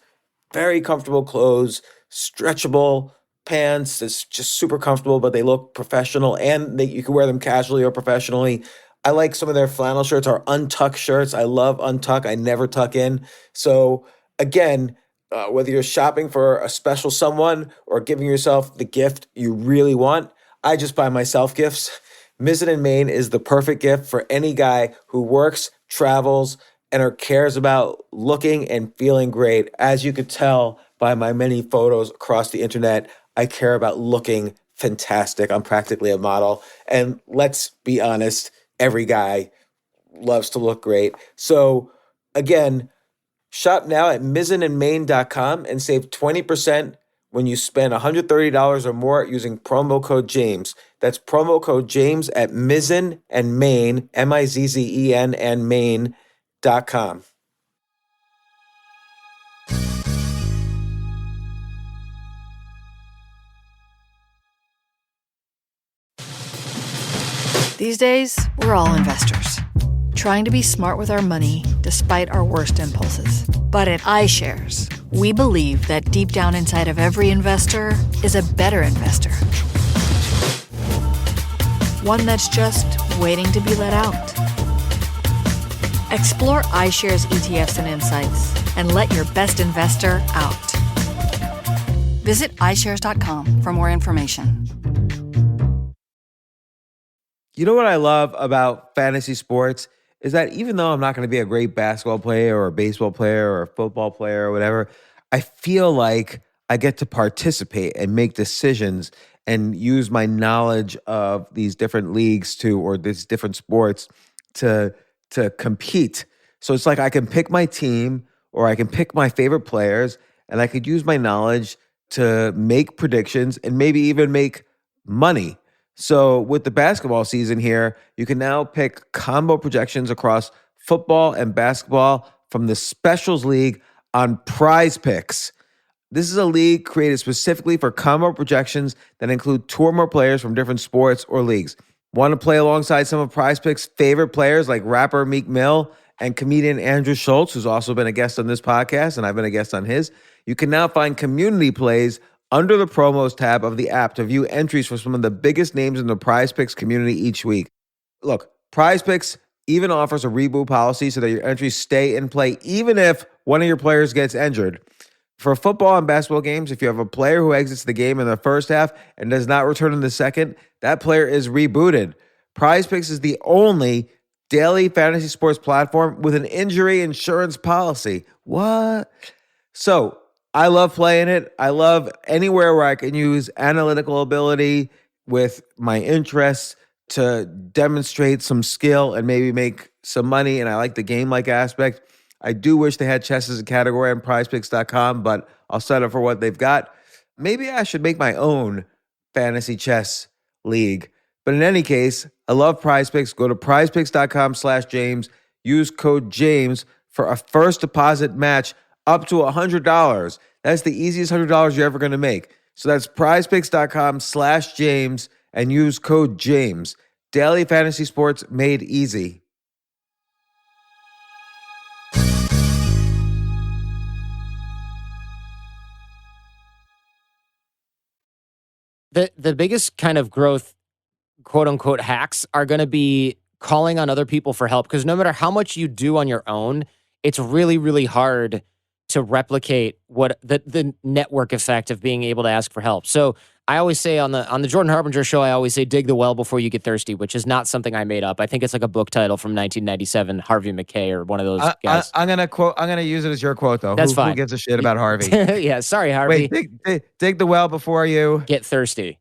very comfortable clothes, stretchable pants. It's just super comfortable, but they look professional, and you can wear them casually or professionally. I like some of their flannel shirts or untuck shirts. I love untuck. I never tuck in. So again, whether you're shopping for a special someone or giving yourself the gift you really want, I just buy myself gifts. Mizzen and Main is the perfect gift for any guy who works, travels, and cares about looking and feeling great. As you could tell by my many photos across the internet, I care about looking fantastic. I'm practically a model. And let's be honest, every guy loves to look great. So again, shop now at mizzenandmain.com and save 20% when you spend $130 or more using promo code James. That's promo code James at Mizzen and Main, Mizzen and Main.com. These days, we're all investors, trying to be smart with our money despite our worst impulses. But at iShares, we believe that deep down inside of every investor is a better investor. One that's just waiting to be let out. Explore iShares ETFs and insights and let your best investor out. Visit iShares.com for more information. You know what I love about fantasy sports is that even though I'm not going to be a great basketball player or a baseball player or a football player or whatever, I feel like I get to participate and make decisions and use my knowledge of these different leagues or these different sports to compete. So it's like I can pick my team or I can pick my favorite players, and I could use my knowledge to make predictions and maybe even make money. So with the basketball season here, you can now pick combo projections across football and basketball from the Specials League on Prize Picks. This is a league created specifically for combo projections that include two or more players from different sports or leagues. Want to play alongside some of Prize Picks' favorite players like rapper Meek Mill and comedian Andrew Schultz, who's also been a guest on this podcast, and I've been a guest on his? You can now find community plays under the promos tab of the app to view entries for some of the biggest names in the Prize Picks community each week. Look, Prize Picks even offers a reboot policy so that your entries stay in play even if one of your players gets injured. For football and basketball games, if you have a player who exits the game in the first half and does not return in the second, that player is rebooted. Prize Picks is the only daily fantasy sports platform with an injury insurance policy. What? So I love playing it. I love anywhere where I can use analytical ability with my interests to demonstrate some skill and maybe make some money. And I like the game-like aspect. I do wish they had chess as a category on prizepicks.com, but I'll settle for what they've got. Maybe I should make my own fantasy chess league. But in any case, I love Prize Picks. Go to prizepicks.com/James. Use code James for a first deposit match up to $100. That's the easiest $100 you're ever going to make. So that's prizepicks.com/James and use code James. Daily fantasy sports made easy. The biggest kind of growth, quote unquote, hacks are going to be calling on other people for help, because no matter how much you do on your own, it's really, really hard to replicate what the network effect of being able to ask for help. So I always say on the Jordan Harbinger show, I always say dig the well before you get thirsty, which is not something I made up. I think it's like a book title from 1997, Harvey McKay or one of those guys. I'm gonna use it as your quote though. That's fine. Who gives a shit about Harvey? Yeah, sorry, Harvey. Wait, dig the well before you get thirsty.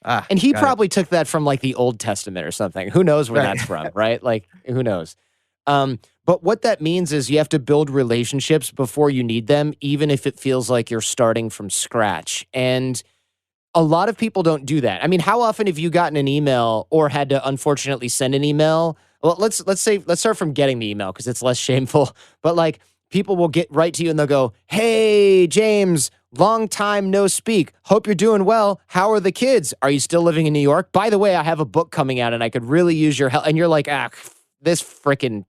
And he probably took that from like the Old Testament or something. Who knows where that's from, right? Like, who knows? But what that means is you have to build relationships before you need them, even if it feels like you're starting from scratch. And a lot of people don't do that. I mean, how often have you gotten an email or had to unfortunately send an email? Well, let's start from getting the email because it's less shameful. But like, people will get right to you and they'll go, "Hey, James, long time no speak. Hope you're doing well. How are the kids? Are you still living in New York? By the way, I have a book coming out and I could really use your help." And you're like, this freaking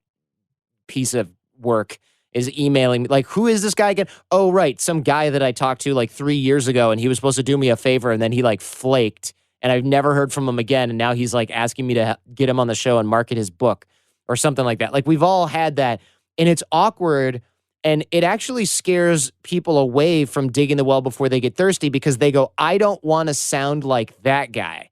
piece of work is emailing me. Like, who is this guy again? Oh, right. Some guy that I talked to like 3 years ago and he was supposed to do me a favor and then he like flaked and I've never heard from him again. And now he's like asking me to get him on the show and market his book or something like that. Like, we've all had that, and it's awkward. And it actually scares people away from digging the well before they get thirsty because they go, I don't want to sound like that guy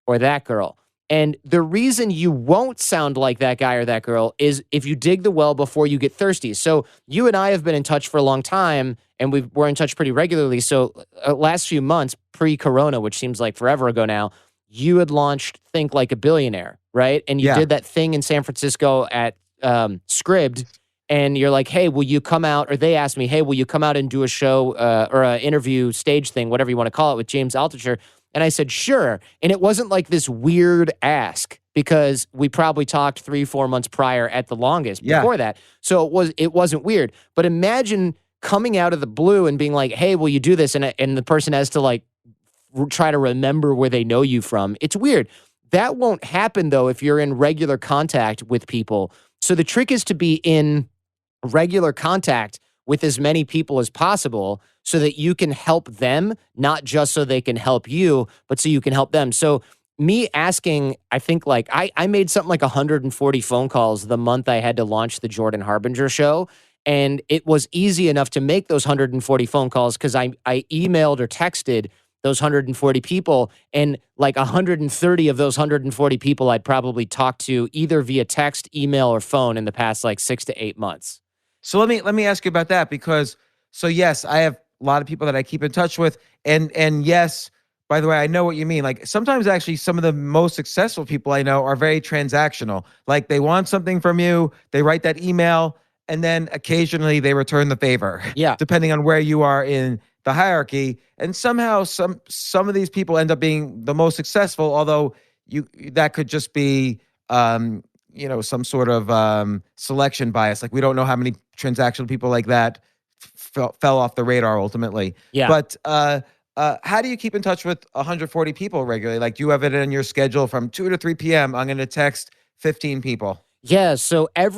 or that girl. And the reason you won't sound like that guy or that girl is if you dig the well before you get thirsty. So you and I have been in touch for a long time, and we're in touch pretty regularly. So last few months, pre-corona, which seems like forever ago now, you had launched Think Like a Billionaire, right? And you did that thing in San Francisco at Scribd. And you're like, "Hey, will you come out?" Or they asked me, "Hey, will you come out and do a show or an interview stage thing, whatever you want to call it, with James Altucher?" And I said, "Sure." And it wasn't like this weird ask because we probably talked 3-4 months prior at the longest before that. So it wasn't weird. But imagine coming out of the blue and being like, "Hey, will you do this?" And the person has to like try to remember where they know you from. It's weird. That won't happen though if you're in regular contact with people. So the trick is to be in regular contact with as many people as possible so that you can help them, not just so they can help you, but so you can help them. So me asking, I think like I made something like 140 phone calls the month I had to launch the Jordan Harbinger show. And it was easy enough to make those 140 phone calls because I emailed or texted those 140 people, and like 130 of those 140 people I'd probably talked to either via text, email, or phone in the past like 6 to 8 months. So let me ask you about that because, so yes, I have a lot of people that I keep in touch with, and yes, By the way, I know what you mean. Like sometimes actually some of the most successful people I know are very transactional. Like they want something from you, they write that email, and then occasionally they return the favor, Yeah. depending on where you are in the hierarchy. And somehow some of these people end up being the most successful, although that could just be some sort of selection bias. Like we don't know how many transactional people like that fell off the radar ultimately. Yeah. But how do you keep in touch with 140 people regularly? Like, do you have it in your schedule from 2 to 3 p.m.? I'm going to text 15 people. Yeah. So I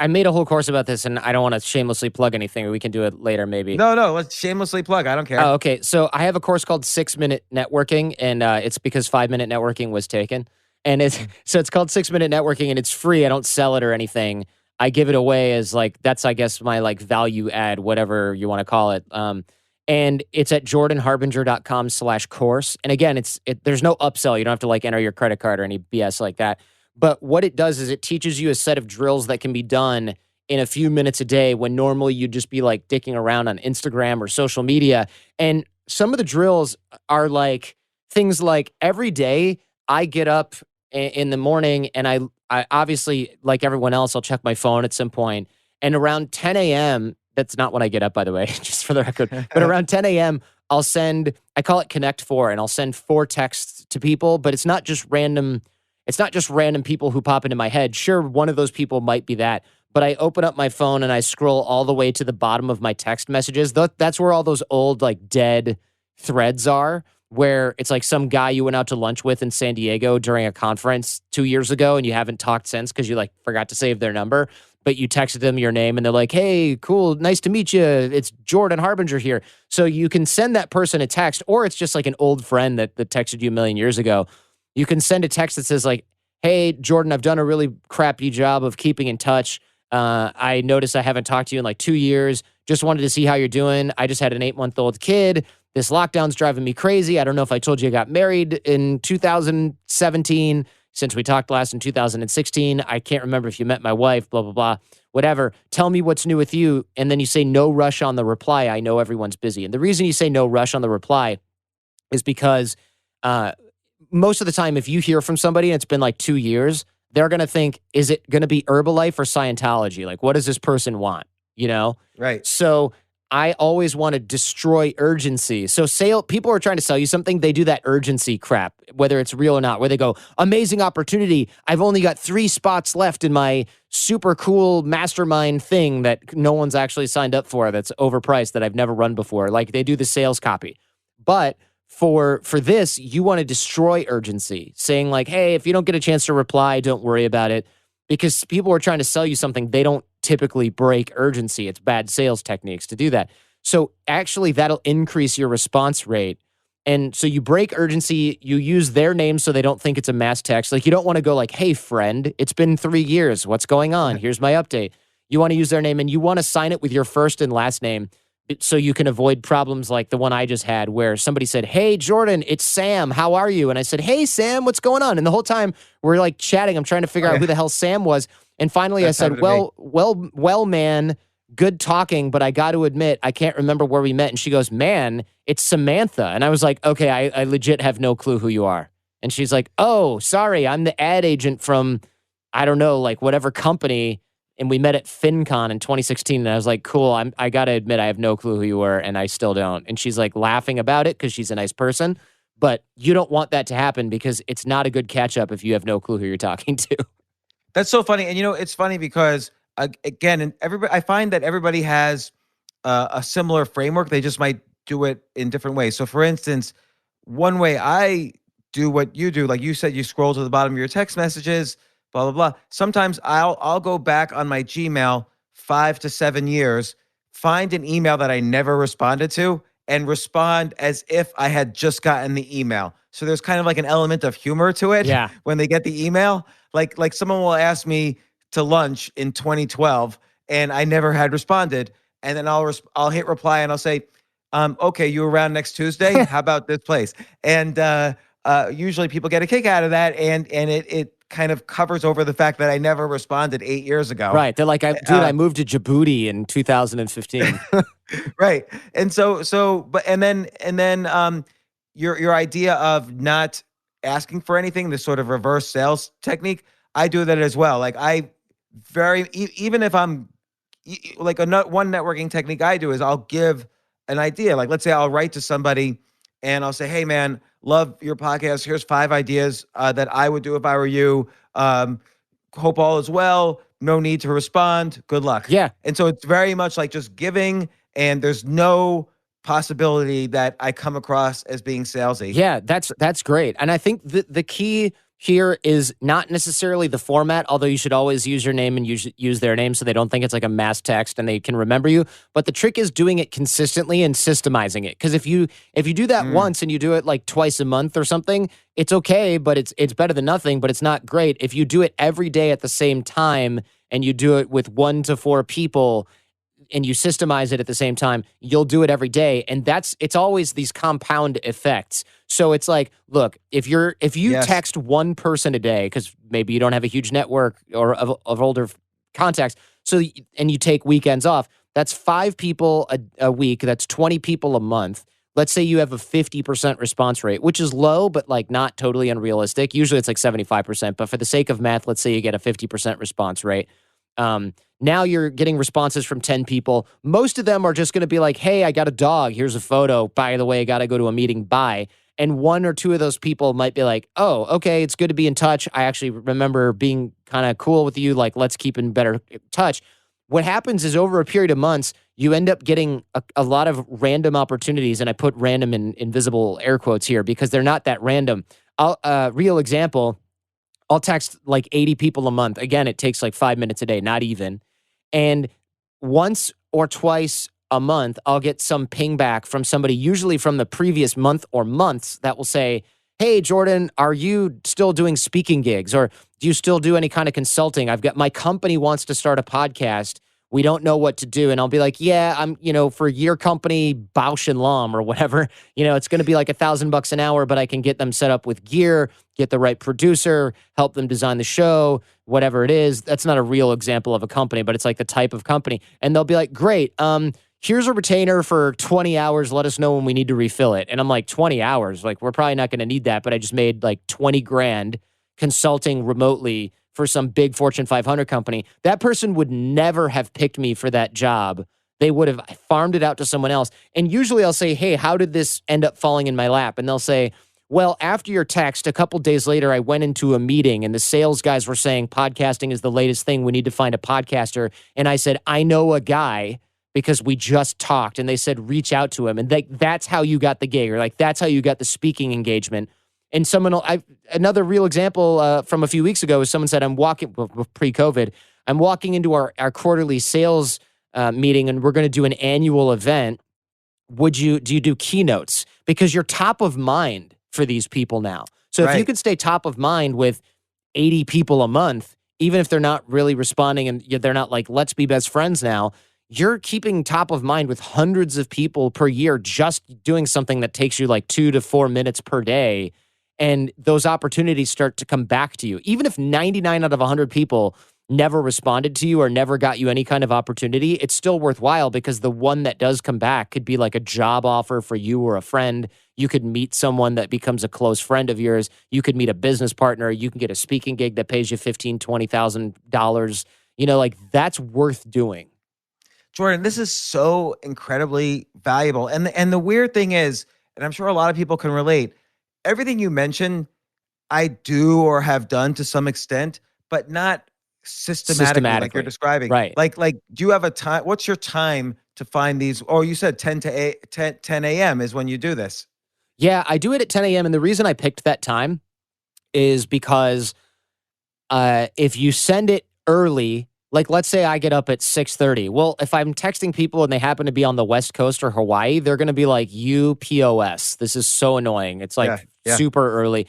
made a whole course about this, and I don't want to shamelessly plug anything. We can do it later, maybe. No, let's shamelessly plug. I don't care. Oh, okay. So I have a course called 6-Minute Networking, and it's because 5-Minute Networking was taken. And it's called 6-Minute Networking, and it's free. I don't sell it or anything. I give it away as that's, I guess, my value add, whatever you want to call it. And it's at jordanharbinger.com/course. And again, there's no upsell. You don't have to enter your credit card or any BS like that. But what it does is it teaches you a set of drills that can be done in a few minutes a day when normally you'd just be dicking around on Instagram or social media. And some of the drills are things like every day I get up in the morning and I obviously, like everyone else, I'll check my phone at some point. And around 10 a.m., that's not when I get up, by the way, just for the record. But around 10 a.m., I call it Connect 4, and I'll send 4 texts to people, but it's not just random people who pop into my head. Sure, one of those people might be that, but I open up my phone and I scroll all the way to the bottom of my text messages. That's where all those old, dead threads are, where it's some guy you went out to lunch with in San Diego during a conference 2 years ago, and you haven't talked since because you forgot to save their number. But you texted them your name and they're like, hey, cool, nice to meet you. It's Jordan Harbinger here. So you can send that person a text, or it's just an old friend that texted you a million years ago. You can send a text that says hey, Jordan, I've done a really crappy job of keeping in touch. I noticed I haven't talked to you in 2 years. Just wanted to see how you're doing. I just had an 8-month-old kid. This lockdown's driving me crazy. I don't know if I told you I got married in 2017. Since we talked last in 2016, I can't remember if you met my wife, blah, blah, blah, whatever. Tell me what's new with you. And then you say no rush on the reply. I know everyone's busy. And the reason you say no rush on the reply is because most of the time, if you hear from somebody and it's been 2 years, they're going to think, is it going to be Herbalife or Scientology? What does this person want? Right. So I always want to destroy urgency. So people are trying to sell you something. They do that urgency crap, whether it's real or not, where they go, amazing opportunity. I've only got 3 spots left in my super cool mastermind thing that no one's actually signed up for, that's overpriced, that I've never run before. They do the sales copy. But for this, you want to destroy urgency, saying hey, if you don't get a chance to reply, don't worry about it. Because people are trying to sell you something, they don't typically break urgency. It's bad sales techniques to do that. So actually, that'll increase your response rate. And so you break urgency, you use their name so they don't think it's a mass text. You don't want to go hey, friend, it's been 3 years. What's going on? Here's my update. You want to use their name, and you want to sign it with your first and last name so you can avoid problems like the one I just had, where somebody said, hey, Jordan, it's Sam. How are you? And I said, hey, Sam, what's going on? And the whole time we're chatting, I'm trying to figure out who the hell Sam was. And finally I said, well, man, good talking, but I got to admit, I can't remember where we met. And she goes, man, it's Samantha. And I was like, okay, I legit have no clue who you are. And she's like, oh, sorry, I'm the ad agent from, I don't know, whatever company. And we met at FinCon in 2016. And I was like, cool, I got to admit, I have no clue who you were, and I still don't. And she's laughing about it because she's a nice person. But you don't want that to happen, because it's not a good catch up if you have no clue who you're talking to. That's so funny. And it's funny because again, I find that everybody has a similar framework. They just might do it in different ways. So for instance, one way I do what you do, like you said, you scroll to the bottom of your text messages, blah, blah, blah. Sometimes I'll go back on my Gmail 5 to 7 years, find an email that I never responded to, and respond as if I had just gotten the email. So there's kind of an element of humor to it. Yeah. When they get the email. Like someone will ask me to lunch in 2012 and I never had responded. And then I'll hit reply and I'll say, okay, you around next Tuesday? How about this place? And usually people get a kick out of that, and it kind of covers over the fact that I never responded 8 years ago. Right. They're like, I moved to Djibouti in 2015. Right. And then your idea of not asking for anything, this sort of reverse sales technique, I do that as well. Like even if I'm like one networking technique I do is I'll give an idea. Like, let's say I'll write to somebody and I'll say, hey man, love your podcast. Here's 5 ideas that I would do if I were you. Hope all is well. No need to respond. Good luck. Yeah. And so it's very much like just giving, and there's no possibility that I come across as being salesy. Yeah, that's great. And I think the key here is not necessarily the format, although you should always use your name and use their name so they don't think it's like a mass text and they can remember you. But the trick is doing it consistently and systemizing it. Because if you do that once and you do it like twice a month or something, it's okay, but it's better than nothing, but it's not great. If you do it every day at the same time and you do it with 1 to 4 people, and you systemize it at the same time, you'll do it every day. And it's always these compound effects. So it's like, look, if you Yes. text one person a day, because maybe you don't have a huge network or of older contacts, and you take weekends off, that's 5 people a week. That's 20 people a month. Let's say you have a 50% response rate, which is low, but like not totally unrealistic. Usually it's like 75%, but for the sake of math, let's say you get a 50% response rate. Now you're getting responses from 10 people. Most of them are just going to be like, hey, I got a dog. Here's a photo. By the way, I got to go to a meeting. Bye. And 1 or 2 of those people might be like, oh, okay, it's good to be in touch. I actually remember being kind of cool with you. Like, let's keep in better touch. What happens is over a period of months, you end up getting a lot of random opportunities. And I put random in invisible air quotes here because they're not that random. Real example, I'll text like 80 people a month. Again, it takes like 5 minutes a day, not even. And once or twice a month, I'll get some ping back from somebody, usually from the previous month or months, that will say, hey, Jordan, are you still doing speaking gigs? Or do you still do any kind of consulting? My company wants to start a podcast. We don't know what to do. And I'll be like, yeah, I'm, for your company, Bausch and Lomb or whatever, it's going to be like $1,000 an hour, but I can get them set up with gear, get the right producer, help them design the show, whatever it is. That's not a real example of a company, but it's like the type of company. And they'll be like, great, here's a retainer for 20 hours. Let us know when we need to refill it. And I'm like, 20 hours? Like, we're probably not going to need that, but I just made like 20 grand consulting remotely for some big Fortune 500 company. That person would never have picked me for that job. They would have farmed it out to someone else. And usually I'll say, hey, how did this end up falling in my lap? And they'll say, well, after your text, a couple days later, I went into a meeting and the sales guys were saying podcasting is the latest thing. We need to find a podcaster. And I said, I know a guy because we just talked. And they said, reach out to him. And that's how you got the gig, or like that's how you got the speaking engagement. And another real example from a few weeks ago is someone said, pre-COVID, I'm walking into our quarterly sales meeting and we're going to do an annual event. Do you do keynotes? Because you're top of mind for these people now. So if you can stay top of mind with 80 people a month, even if they're not really responding and they're not like, let's be best friends now, you're keeping top of mind with hundreds of people per year, just doing something that takes you like 2 to 4 minutes per day. And those opportunities start to come back to you. Even if 99 out of 100 people never responded to you or never got you any kind of opportunity, it's still worthwhile because the one that does come back could be like a job offer for you or a friend. You could meet someone that becomes a close friend of yours. You could meet a business partner. You can get a speaking gig that pays you $15,000, $20,000. Like that's worth doing. Jordan, this is so incredibly valuable. And the weird thing is, and I'm sure a lot of people can relate, everything you mentioned, I do or have done to some extent, but not systematically like you're describing. Right. Like, do you have a time? What's your time to find these? Oh, you said 10 a.m. is when you do this. Yeah, I do it at 10 a.m. And the reason I picked that time is because if you send it early, like let's say I get up at 6:30. Well, if I'm texting people and they happen to be on the West Coast or Hawaii, they're going to be like, you POS. This is so annoying. It's like super early.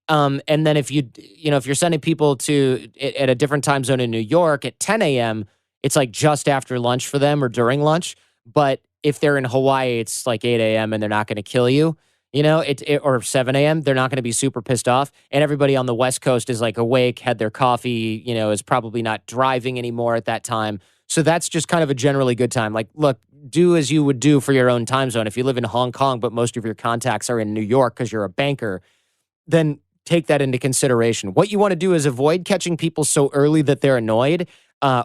And then if you're sending people at a different time zone in New York at 10 a.m., it's like just after lunch for them or during lunch. But if they're in Hawaii, it's like 8 a.m. and they're not going to kill you. Or 7 a.m., they're not going to be super pissed off. And everybody on the West Coast is like awake, had their coffee, is probably not driving anymore at that time. So that's just kind of a generally good time. Like, look, do as you would do for your own time zone. If you live in Hong Kong, but most of your contacts are in New York because you're a banker, then take that into consideration. What you want to do is avoid catching people so early that they're annoyed,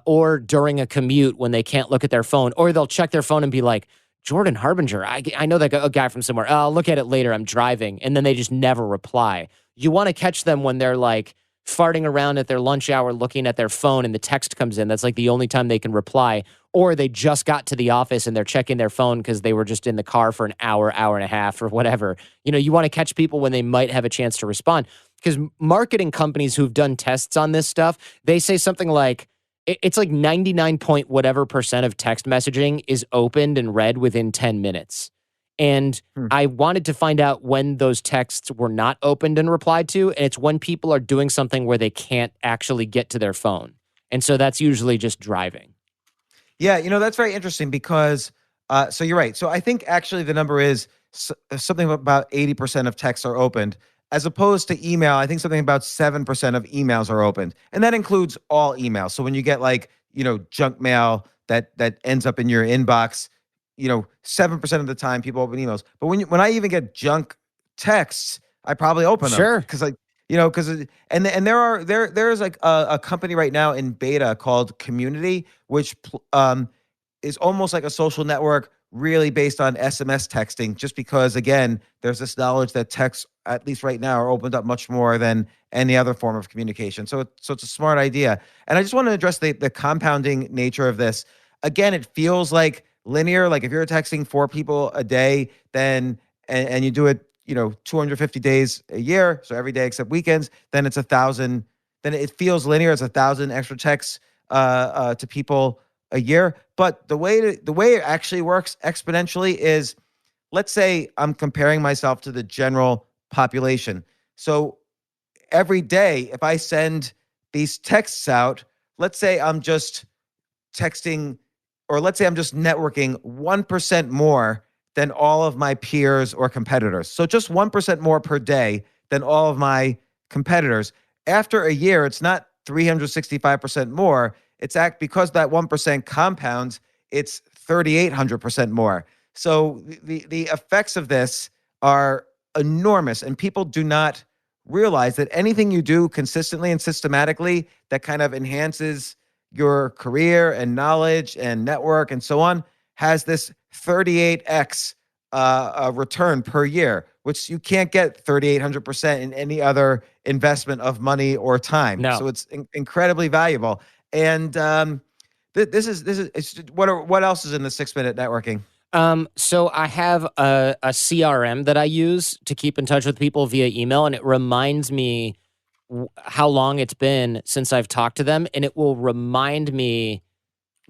or during a commute when they can't look at their phone, or they'll check their phone and be like, Jordan Harbinger, I know that a guy from somewhere. I'll look at it later. I'm driving. And then they just never reply. You want to catch them when they're like farting around at their lunch hour, looking at their phone, and the text comes in. That's like the only time they can reply. Or they just got to the office and they're checking their phone because they were just in the car for an hour, hour and a half, or whatever. You want to catch people when they might have a chance to respond. Because marketing companies who've done tests on this stuff, they say something like, it's like 99 point whatever percent of text messaging is opened and read within 10 minutes. And I wanted to find out when those texts were not opened and replied to. And it's when people are doing something where they can't actually get to their phone. And so that's usually just driving. Yeah, that's very interesting because, so you're right. So I think actually the number is something about 80% of texts are opened, as opposed to email. I think something about 7% of emails are opened. And that includes all emails. So when you get like, junk mail that ends up in your inbox, 7% of the time people open emails. But when I even get junk texts, I probably open them. Sure. Because there's like a company right now in beta called Community, which is almost like a social network, really based on SMS texting, just because, again, there's this knowledge that texts, at least right now, are opened up much more than any other form of communication. So it's a smart idea. And I just want to address the compounding nature of this. Again, it feels like linear. Like if you're texting 4 people a day, then and you do it, 250 days a year, so every day except weekends, then it's 1,000. Then it feels linear. It's 1,000 extra texts to people a year. But the way it actually works exponentially is, let's say I'm comparing myself to the general population. So every day, if I send these texts out, let's say I'm just texting, or let's say I'm just networking 1% more than all of my peers or competitors. So just 1% more per day than all of my competitors. After a year, it's not 365% more. It's because that 1% compounds, it's 3,800% more. So the effects of this are enormous, and people do not realize that anything you do consistently and systematically that kind of enhances your career and knowledge and network and so on has this 38x return per year, which you can't get 3,800% in any other investment of money or time. No. So it's incredibly valuable. And what else is in the 6-minute networking? So I have a CRM that I use to keep in touch with people via email, and it reminds me how long it's been since I've talked to them, and it will remind me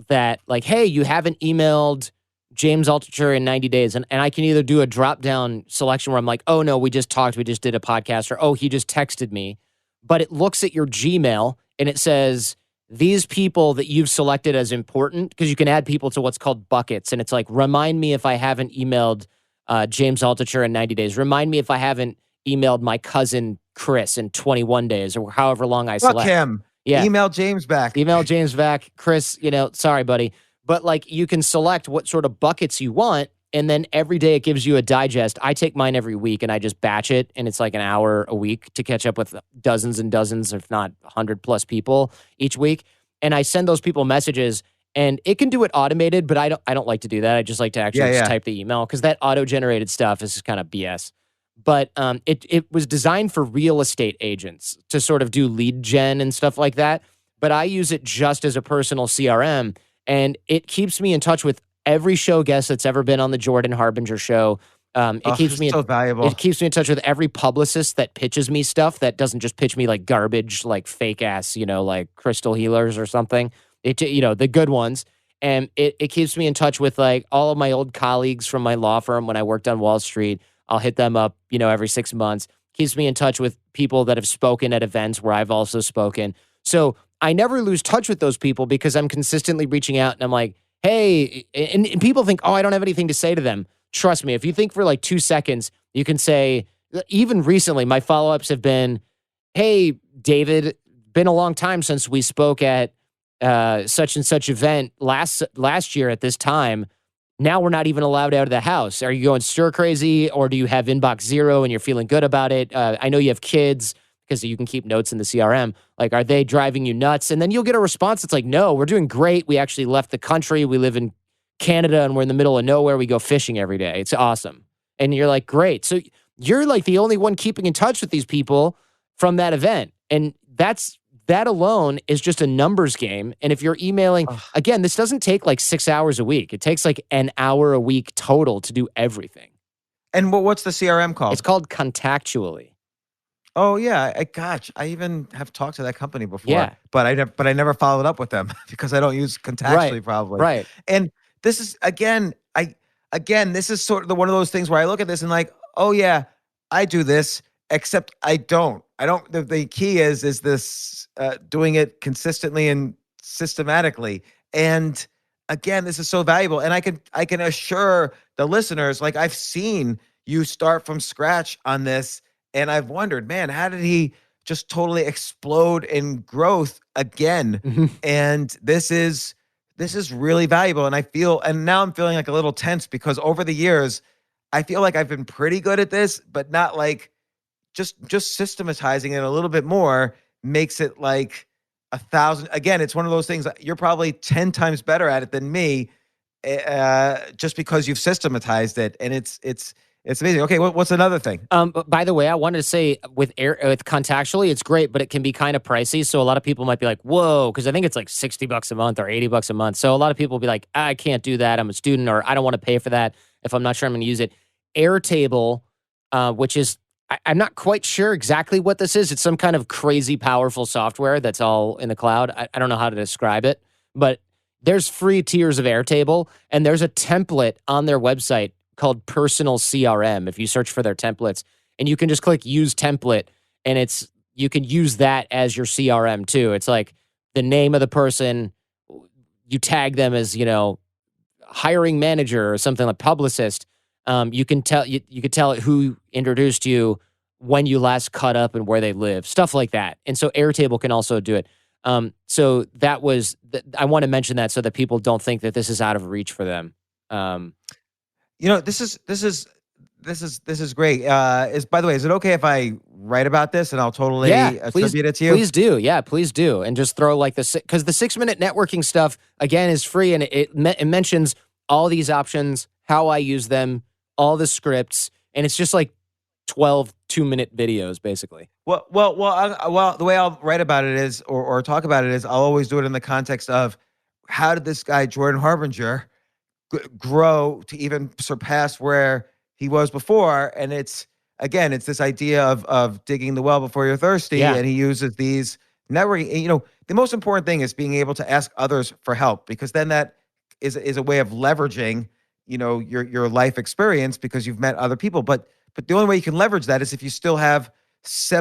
that, like, hey, you haven't emailed James Altucher in 90 days. And I can either do a drop-down selection where I'm like, oh, no, we just talked, we just did a podcast, or, oh, he just texted me. But it looks at your Gmail, and it says, these people that you've selected as important, because you can add people to what's called buckets. And it's like, remind me if I haven't emailed James Altucher in 90 days. Remind me if I haven't emailed my cousin Chris in 21 days, or however long I select. Fuck him. Yeah. Email James back. Email James back. Chris, sorry, buddy. But like, you can select what sort of buckets you want, and then every day it gives you a digest. I take mine every week, and I just batch it, and it's like an hour a week to catch up with dozens and dozens, if not 100+ people each week. And I send those people messages, and it can do it automated, but I don't like to do that. I just like to actually just type the email, because that auto-generated stuff is just kind of BS. But it was designed for real estate agents to sort of do lead gen and stuff like that. But I use it just as a personal CRM, and it keeps me in touch with every show guest that's ever been on the Jordan Harbinger show. It keeps me so valuable. It keeps me in touch with every publicist that pitches me stuff that doesn't just pitch me like garbage, like fake ass, like crystal healers or something. The good ones. And it keeps me in touch with like all of my old colleagues from my law firm when I worked on Wall Street. I'll hit them up, every 6 months. Keeps me in touch with people that have spoken at events where I've also spoken. So I never lose touch with those people because I'm consistently reaching out, and I'm like, hey, and people think, oh, I don't have anything to say to them. Trust me, if you think for like 2 seconds, you can say, even recently, my follow-ups have been, hey, David, been a long time since we spoke at such and such event last year at this time. Now we're not even allowed out of the house. Are you going stir crazy, or do you have inbox zero and you're feeling good about it? I know you have kids because you can keep notes in the CRM. Like, are they driving you nuts? And then you'll get a response that's like, no, we're doing great. We actually left the country. We live in Canada and we're in the middle of nowhere. We go fishing every day. It's awesome. And you're like, great. So you're like the only one keeping in touch with these people from that event. And that alone is just a numbers game. And if you're emailing, again, this doesn't take like 6 hours a week. It takes like an hour a week total to do everything. And what's the CRM called? It's called Contactually. Oh yeah, I even have talked to that company before. Yeah. But I never followed up with them because I don't use Contactually probably. Right. And this is this is sort of one of those things where I look at this and like, oh yeah, I do this, except I don't. The key is this doing it consistently and systematically. And again, this is so valuable. And I can assure the listeners, like I've seen you start from scratch on this, and I've wondered, man, how did he just totally explode in growth again? Mm-hmm. And this is really valuable. And now I'm feeling like a little tense because over the years, I feel like I've been pretty good at this, but not like just systematizing it a little bit more makes it like 1,000. Again, it's one of those things you're probably 10 times better at it than me, just because you've systematized it, and it's amazing. Okay, what's another thing? But by the way, I wanted to say with Contactually, it's great, but it can be kind of pricey. So a lot of people might be like, "Whoa," because I think it's like $60 a month or $80 a month. So a lot of people will be like, "I can't do that. I'm a student, or I don't want to pay for that if I'm not sure I'm going to use it." Airtable, which is I'm not quite sure exactly what this is. It's some kind of crazy powerful software that's all in the cloud. I don't know how to describe it, but there's free tiers of Airtable, and there's a template on their website called Personal CRM. If you search for their templates, and you can just click Use Template, and you can use that as your CRM too. It's like the name of the person, you tag them as hiring manager or something like publicist. You can tell you could tell it who introduced you, when you last caught up, and where they live, stuff like that. And so Airtable can also do it. So that was I want to mention that so that people don't think that this is out of reach for them. This is great. By the way, is it okay if I write about this and I'll totally attribute it to you? Please do. Yeah, please do. And just throw like because the 6-minute networking stuff again is free, and it mentions all these options, how I use them, all the scripts, and it's just like 12 2-minute videos basically. Well, the way I'll write about it is, or talk about it is, I'll always do it in the context of how did this guy Jordan Harbinger grow to even surpass where he was before. And it's this idea of digging the well before you're thirsty. Yeah. And he uses these networking. The most important thing is being able to ask others for help, because then that is a way of leveraging, your life experience, because you've met other people. But the only way you can leverage that is if you still have it's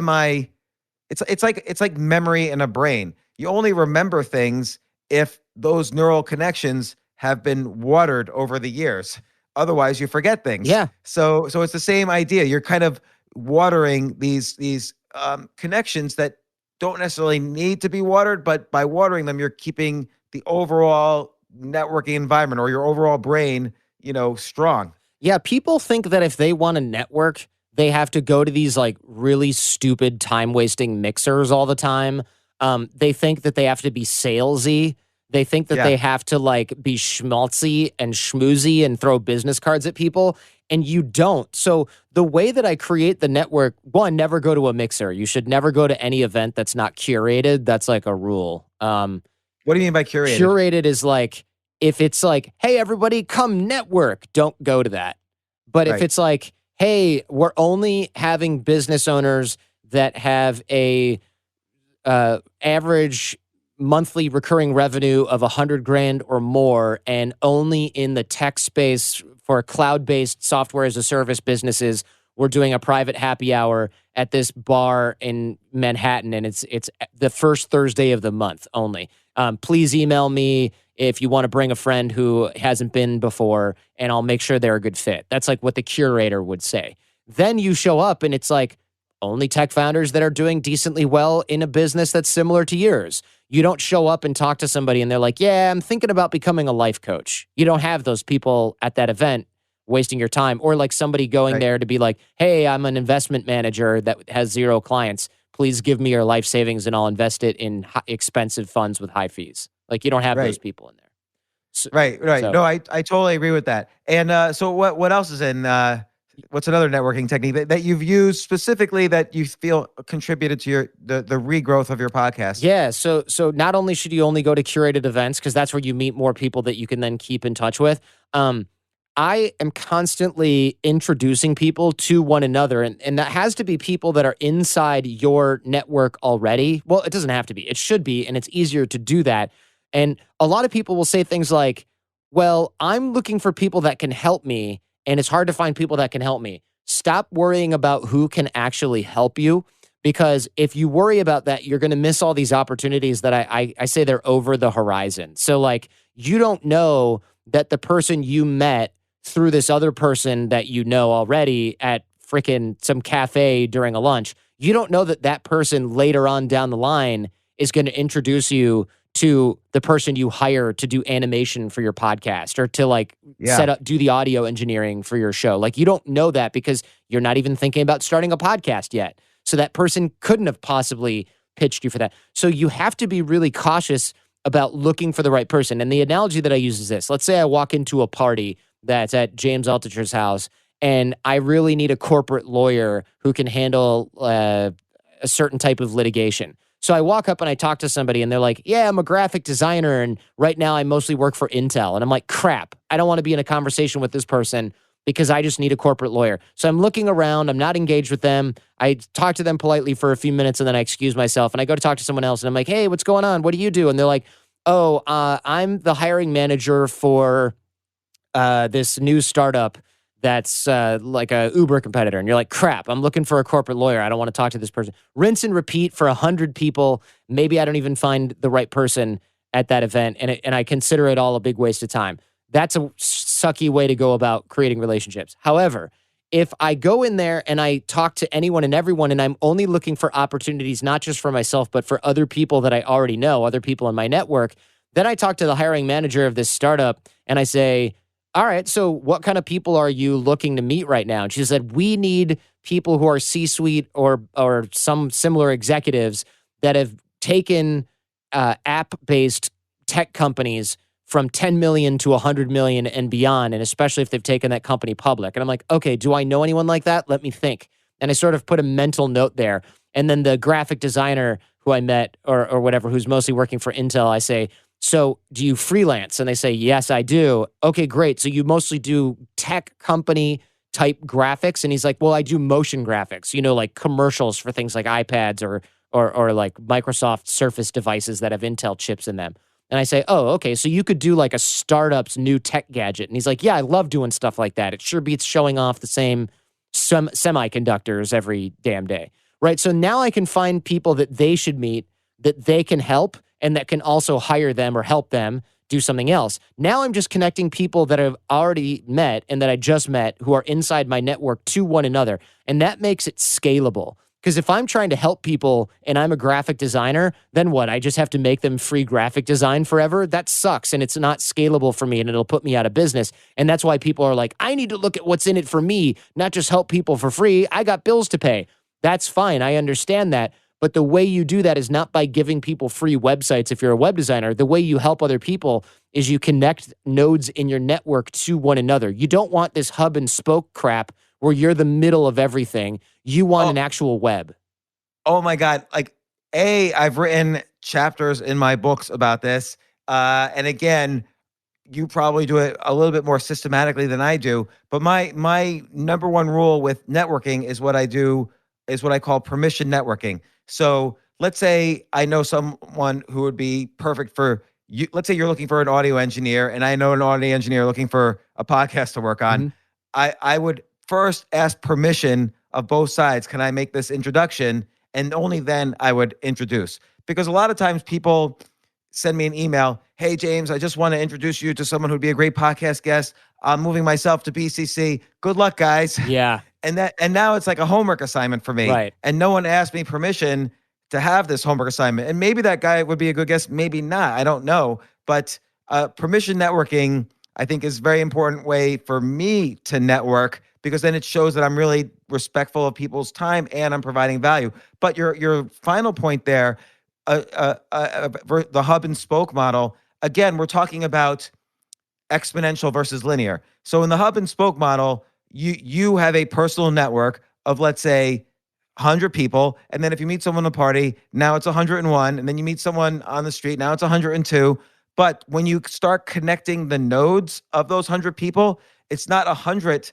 like memory in a brain. You only remember things if those neural connections have been watered over the years. Otherwise, you forget things. Yeah. So it's the same idea. You're kind of watering these connections that don't necessarily need to be watered, but by watering them, you're keeping the overall networking environment or your overall brain, strong. Yeah, people think that if they want to network, they have to go to these like really stupid time-wasting mixers all the time. They think that they have to be salesy. They think that they have to like be schmaltzy and schmoozy and throw business cards at people, and you don't. So the way that I create the network, one, never go to a mixer. You should never go to any event that's not curated. That's like a rule. What do you mean by curated? Curated is like, if it's like, hey, everybody come network, don't go to that. But if it's like, hey, we're only having business owners that have a average monthly recurring revenue of $100,000 or more, and only in the tech space for cloud-based software as a service businesses, we're doing a private happy hour at this bar in Manhattan, and it's the first Thursday of the month only. Please email me if you want to bring a friend who hasn't been before, and I'll make sure they're a good fit. That's like what the curator would say. Then you show up, and it's like only tech founders that are doing decently well in a business that's similar to yours. You don't show up and talk to somebody and they're like, yeah, I'm thinking about becoming a life coach. You don't have those people at that event wasting your time, or like somebody going there to be like, hey, I'm an investment manager that has 0 clients. Please give me your life savings and I'll invest it in expensive funds with high fees. Like you don't have those people in there. So, Right. so- No, I totally agree with that. And so what else is in what's another networking technique that you've used specifically that you feel contributed to your the regrowth of your podcast? Yeah. So not only should you only go to curated events, because that's where you meet more people that you can then keep in touch with. I am constantly introducing people to one another, and that has to be people that are inside your network already. Well, it doesn't have to be. It should be, and it's easier to do that. And a lot of people will say things like, well, I'm looking for people that can help me, and it's hard to find people that can help me. Stop worrying about who can actually help you, because if you worry about that, you're going to miss all these opportunities that I say they're over the horizon. So like, you don't know that the person you met through this other person that you know already at freaking some cafe during a lunch, you don't know that that person later on down the line is going to introduce you to the person you hire to do animation for your podcast, or to like set up, do the audio engineering for your show. Like you don't know that because you're not even thinking about starting a podcast yet. So that person couldn't have possibly pitched you for that. So you have to be really cautious about looking for the right person. And the analogy that I use is this. Let's say I walk into a party that's at James Altucher's house, and I really need a corporate lawyer who can handle a certain type of litigation. So I walk up and I talk to somebody and they're like, yeah, I'm a graphic designer and right now I mostly work for Intel. And I'm like, crap, I don't want to be in a conversation with this person because I just need a corporate lawyer. So I'm looking around, I'm not engaged with them. I talk to them politely for a few minutes and then I excuse myself and I go to talk to someone else and I'm like, hey, what's going on? What do you do? And they're like, oh, I'm the hiring manager for this new startup that's like a Uber competitor. And you're like, crap, I'm looking for a corporate lawyer. I don't want to talk to this person. Rinse and repeat for 100 people. Maybe I don't even find the right person at that event. And I consider it all a big waste of time. That's a sucky way to go about creating relationships. However, if I go in there and I talk to anyone and everyone, and I'm only looking for opportunities, not just for myself, but for other people that I already know, other people in my network, then I talk to the hiring manager of this startup and I say, all right, so what kind of people are you looking to meet right now? And she said, we need people who are C-suite or some similar executives that have taken app-based tech companies from 10 million to 100 million and beyond, and especially if they've taken that company public. And I'm like, okay, do I know anyone like that? Let me think. And I sort of put a mental note there. And then the graphic designer who I met or whatever, who's mostly working for Intel, I say, so do you freelance? And they say, yes, I do. Okay, great. So you mostly do tech company type graphics? And he's like, well, I do motion graphics, like commercials for things like iPads or like Microsoft Surface devices that have Intel chips in them. And I say, oh, okay, so you could do like a startup's new tech gadget. And he's like, yeah, I love doing stuff like that. It sure beats showing off the same semiconductors every damn day, right? So now I can find people that they should meet, that they can help, and that can also hire them or help them do something else. Now I'm just connecting people that I've already met and that I just met who are inside my network to one another. And that makes it scalable. Because if I'm trying to help people and I'm a graphic designer, then what? I just have to make them free graphic design forever? That sucks, and it's not scalable for me, and it'll put me out of business. And that's why people are like, I need to look at what's in it for me, not just help people for free. I got bills to pay. That's fine. I understand that. But the way you do that is not by giving people free websites if you're a web designer. The way you help other people is you connect nodes in your network to one another. You don't want this hub and spoke crap where you're the middle of everything. You want an actual web. Oh my God. Like, I've written chapters in my books about this. And again, you probably do it a little bit more systematically than I do. But my number one rule with networking is what I call permission networking. So let's say I know someone who would be perfect for you. Let's say you're looking for an audio engineer and I know an audio engineer looking for a podcast to work on. Mm-hmm. I would first ask permission of both sides. Can I make this introduction? And only then I would introduce. Because a lot of times people send me an email. Hey, James, I just want to introduce you to someone who'd be a great podcast guest. I'm moving myself to BCC. Good luck, guys. Yeah. And now it's like a homework assignment for me. Right. And no one asked me permission to have this homework assignment. And maybe that guy would be a good guest, maybe not. I don't know. But permission networking, I think, is a very important way for me to network, because then it shows that I'm really respectful of people's time and I'm providing value. But your final point there, the hub and spoke model, again, we're talking about exponential versus linear. So in the hub and spoke model, you have a personal network of, let's say, 100 people. And then if you meet someone at a party, now it's 101. And then you meet someone on the street, now it's 102. But when you start connecting the nodes of those 100 people, it's not 100.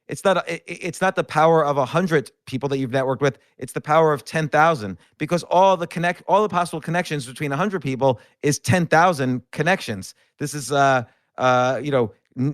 It's not the power of 100 people that you've networked with. It's the power of 10,000, because all the possible connections between 100 people is 10,000 connections. This is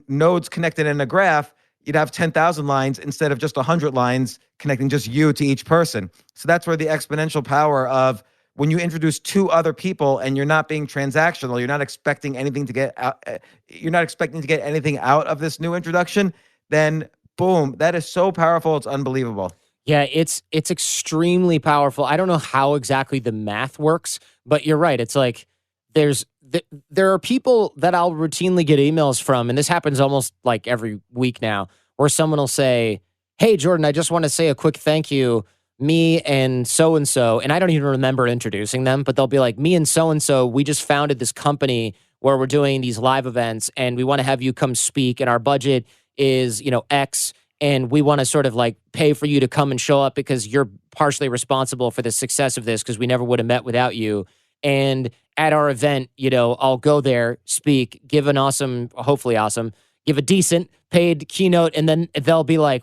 nodes connected in a graph. You'd have 10,000 lines instead of just 100 lines connecting just you to each person. So that's where the exponential power of, when you introduce two other people and you're not being transactional, you're not expecting anything to get out, you're not expecting to get anything out of this new introduction, then boom, that is so powerful. It's unbelievable. Yeah, it's extremely powerful. I don't know how exactly the math works, but you're right. It's like there are people that I'll routinely get emails from, and this happens almost like every week now, where someone will say, "Hey, Jordan, I just want to say a quick thank you. Me and so-and-so," and I don't even remember introducing them, but they'll be like, "Me and so-and-so, we just founded this company where we're doing these live events, and we want to have you come speak, and our budget is, X, and we want to sort of like pay for you to come and show up because you're partially responsible for the success of this, because we never would have met without you. And at our event, I'll go there, speak, give an awesome, hopefully awesome, give a decent paid keynote, and then they'll be like,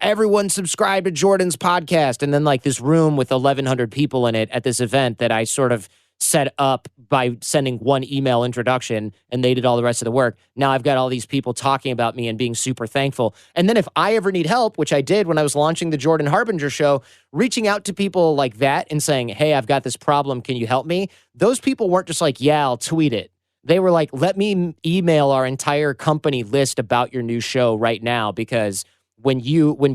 everyone subscribe to Jordan's podcast. And then like this room with 1,100 people in it at this event that I sort of set up by sending one email introduction, and they did all the rest of the work. Now I've got all these people talking about me and being super thankful. And then if I ever need help, which I did when I was launching the Jordan Harbinger show, reaching out to people like that and saying, "Hey, I've got this problem. Can you help me?" Those people weren't just like, "Yeah, I'll tweet it." They were like, "Let me email our entire company list about your new show right now, because when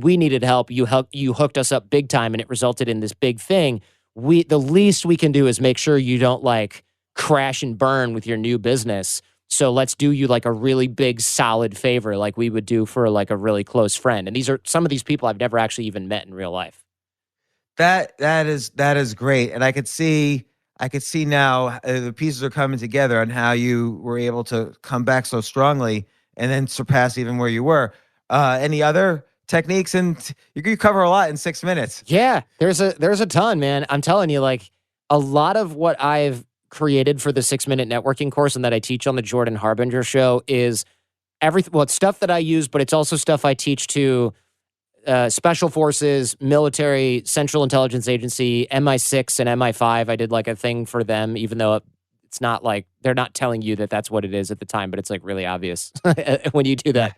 we needed help, you hooked us up big time, and it resulted in this big thing. The least we can do is make sure you don't like crash and burn with your new business. So let's do you like a really big solid favor, like we would do for like a really close friend." And these are some of these people I've never actually even met in real life. That is great, and I could see now the pieces are coming together on how you were able to come back so strongly and then surpass even where you were. Any other techniques? And you cover a lot in 6 minutes. Yeah, there's a ton, man. I'm telling you, like a lot of what I've created for the 6-minute networking course and that I teach on the Jordan Harbinger show is everything. Well, it's stuff that I use, but it's also stuff I teach to special forces, military, Central Intelligence Agency, MI6 and MI5. I did like a thing for them, even though it's not like they're not telling you that that's what it is at the time, but it's like really obvious when you do that.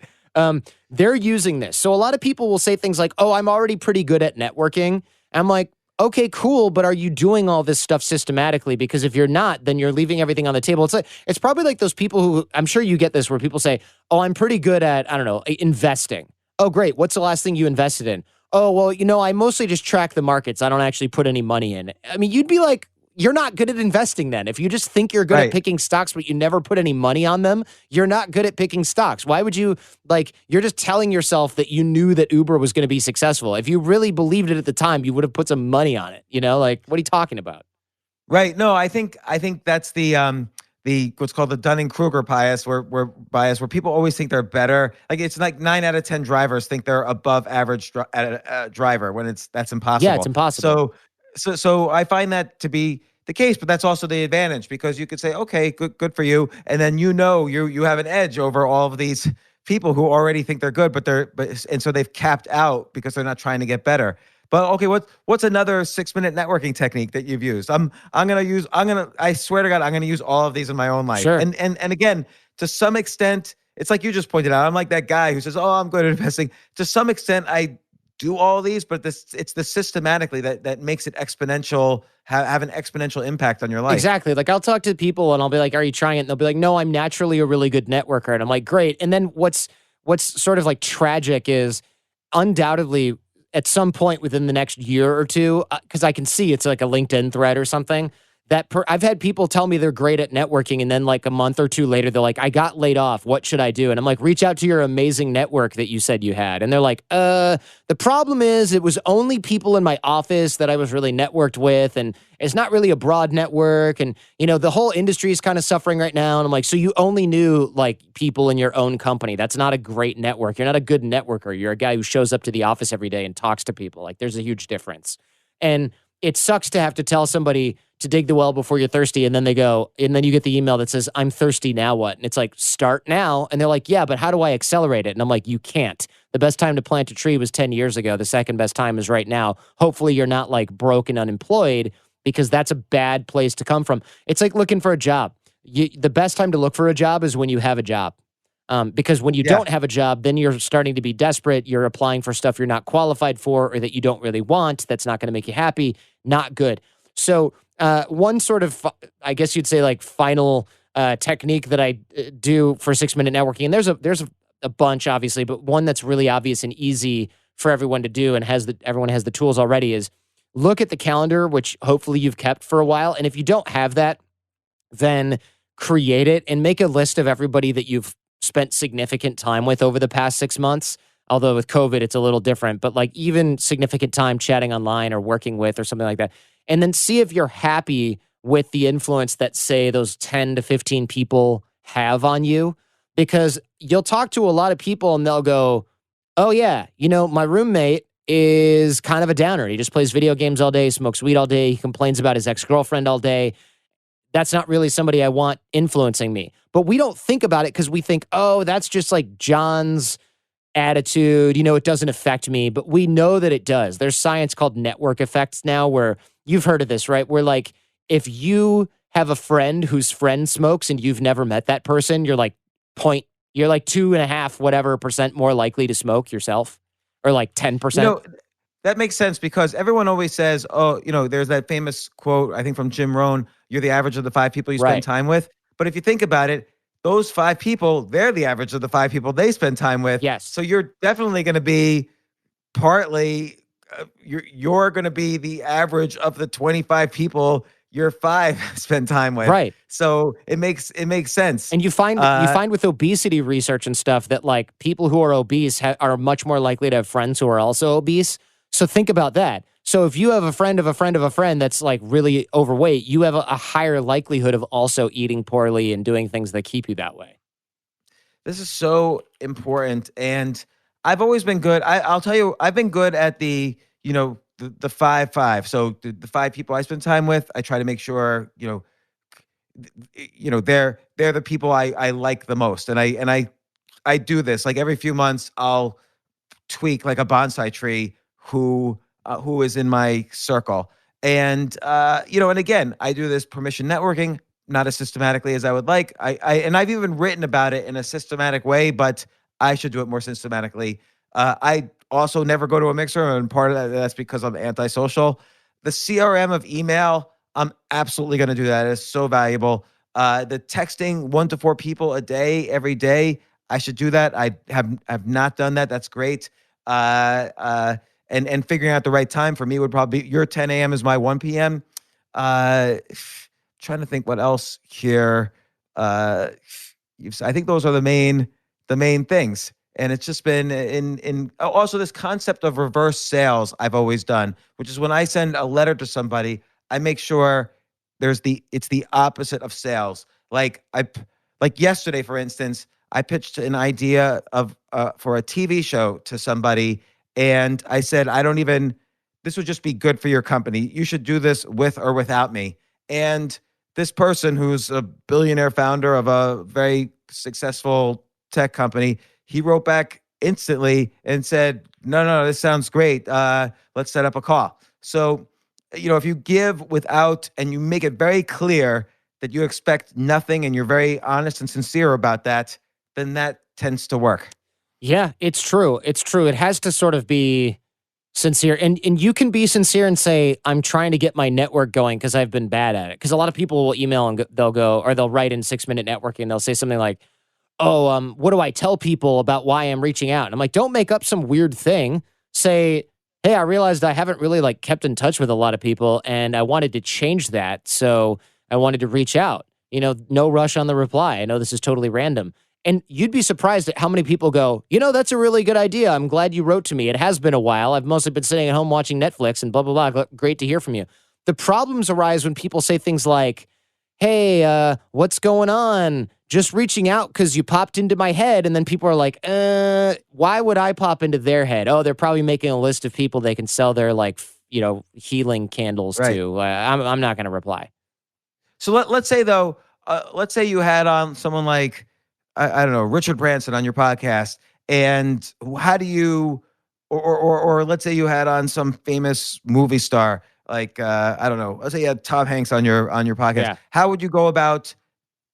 They're using this. So a lot of people will say things like, "Oh, I'm already pretty good at networking." I'm like, okay, cool, but are you doing all this stuff systematically? Because if you're not, then you're leaving everything on the table. It's probably like those people who, I'm sure you get this, where people say, "Oh, I'm pretty good at, I don't know, investing." "Oh, great. What's the last thing you invested in?" "Oh, well, I mostly just track the markets. I don't actually put any money in." I mean, you'd be like, you're not good at investing then. If you just think you're good at picking stocks, but you never put any money on them, you're not good at picking stocks. Why would you, you're just telling yourself that you knew that Uber was going to be successful. If you really believed it at the time, you would have put some money on it. What are you talking about? Right. No, I think that's the what's called the Dunning-Kruger bias, where people always think they're better. Like it's like 9 out of 10 drivers think they're above average driver when that's impossible. Yeah, it's impossible. So I find that to be the case, but that's also the advantage, because you could say, "Okay, good for you," and then you have an edge over all of these people who already think they're good, and so they've capped out because they're not trying to get better. But okay, what's another 6-minute networking technique that you've used? I swear to God, I'm gonna use all of these in my own life. Sure. And again, to some extent, it's like you just pointed out. I'm like that guy who says, "Oh, I'm good at investing." To some extent, I do all these, but it's the systematically that makes it exponential, have an exponential impact on your life. Exactly. Like I'll talk to people and I'll be like, "Are you trying it?" And they'll be like, "No, I'm naturally a really good networker." And I'm like, "Great." And then what's sort of like tragic is undoubtedly at some point within the next year or two, because I can see it's like a LinkedIn thread or something, I've had people tell me they're great at networking, and then like a month or two later, they're like, I got laid off. What should I do? And I'm like, reach out to your amazing network that you said you had. And they're like, the problem is it was only people in my office that I was really networked with, and it's not really a broad network. And, the whole industry is kind of suffering right now. And I'm like, so you only knew like people in your own company. That's not a great network. You're not a good networker. You're a guy who shows up to the office every day and talks to people. Like, there's a huge difference. And it sucks to have to tell somebody to dig the well before you're thirsty. And then and then you get the email that says, I'm thirsty, now what? And it's like, start now. And they're like, yeah, but how do I accelerate it? And I'm like, you can't. The best time to plant a tree was 10 years ago. The second best time is right now. Hopefully you're not like broke and unemployed, because that's a bad place to come from. It's like looking for a job. The best time to look for a job is when you have a job. Because when you don't have a job, then you're starting to be desperate. You're applying for stuff you're not qualified for or that you don't really want. That's not going to make you happy. Not good. So one sort of, I guess you'd say like final technique that I do for 6-minute networking, and there's a bunch obviously, but one that's really obvious and easy for everyone to do and everyone has the tools already is look at the calendar, which hopefully you've kept for a while. And if you don't have that, then create it and make a list of everybody that you've spent significant time with over the past 6 months. Although with COVID, it's a little different, but like even significant time chatting online or working with or something like that. And then see if you're happy with the influence that, say, those 10 to 15 people have on you. Because you'll talk to a lot of people and they'll go, oh yeah, my roommate is kind of a downer. He just plays video games all day, smokes weed all day, he complains about his ex-girlfriend all day. That's not really somebody I want influencing me. But we don't think about it because we think, oh, that's just like John's attitude. It doesn't affect me. But we know that it does. There's science called network effects now, where you've heard of this, right? Where like if you have a friend whose friend smokes and you've never met that person, you're like 2.5 whatever percent more likely to smoke yourself, or like 10%. That makes sense, because everyone always says, oh, there's that famous quote, I think from Jim Rohn, you're the average of the 5 people you spend time with. But if you think about it, those 5 people, they're the average of the 5 people they spend time with. Yes. So you're definitely going to be partly, you're going to be the average of the 25 people your 5 spend time with. Right. So it makes sense. And you find with obesity research and stuff that like people who are obese are much more likely to have friends who are also obese. So think about that. So if you have a friend of a friend of a friend that's like really overweight, you have a higher likelihood of also eating poorly and doing things that keep you that way. This is so important. And I've always been good. I'll tell you, I've been good at the 5-5. So the 5 people I spend time with, I try to make sure, they're the people I like the most. And I do this like every few months. I'll tweak like a bonsai tree who is in my circle. And, and again, I do this permission networking, not as systematically as I would like. And I've even written about it in a systematic way, but I should do it more systematically. I also never go to a mixer, and part of that's because I'm antisocial. The CRM of email, I'm absolutely going to do that. It's so valuable. The texting 1 to 4 people a day, every day, I should do that. I have not done that. That's great. And figuring out the right time for me would probably be your 10 a.m. is my 1 p.m. Trying to think what else here. I think those are the main things. And it's just been also this concept of reverse sales I've always done, which is when I send a letter to somebody, I make sure it's the opposite of sales. Like yesterday, for instance, I pitched an idea of for a TV show to somebody, and I said, this would just be good for your company. You should do this with or without me. And this person, who's a billionaire founder of a very successful tech company, he wrote back instantly and said, no, this sounds great. Let's set up a call. So, if you give without, and you make it very clear that you expect nothing and you're very honest and sincere about that, then that tends to work. Yeah, it's true. It's true. It has to sort of be sincere. And you can be sincere and say, I'm trying to get my network going because I've been bad at it. Because a lot of people will email and they'll write in 6-minute networking. They'll say something like, what do I tell people about why I'm reaching out? And I'm like, don't make up some weird thing. Say, hey, I realized I haven't really like kept in touch with a lot of people and I wanted to change that. So I wanted to reach out. No rush on the reply. I know this is totally random. And you'd be surprised at how many people go, that's a really good idea. I'm glad you wrote to me. It has been a while. I've mostly been sitting at home watching Netflix and blah, blah, blah. Great to hear from you. The problems arise when people say things like, hey, what's going on? Just reaching out because you popped into my head. And then people are like, why would I pop into their head? Oh, they're probably making a list of people they can sell their healing candles to. I'm not going to reply. So let's say though, let's say you had on someone like, I don't know, Richard Branson on your podcast, and how do you, or let's say you had on some famous movie star, like I don't know, let's say you had Tom Hanks on your podcast. Yeah. How would you go about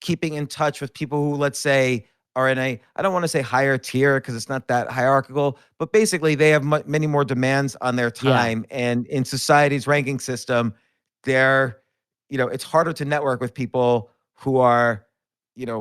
keeping in touch with people who, let's say, are in I don't want to say higher tier because it's not that hierarchical, but basically they have many more demands on their time, and in society's ranking system, it's harder to network with people who are,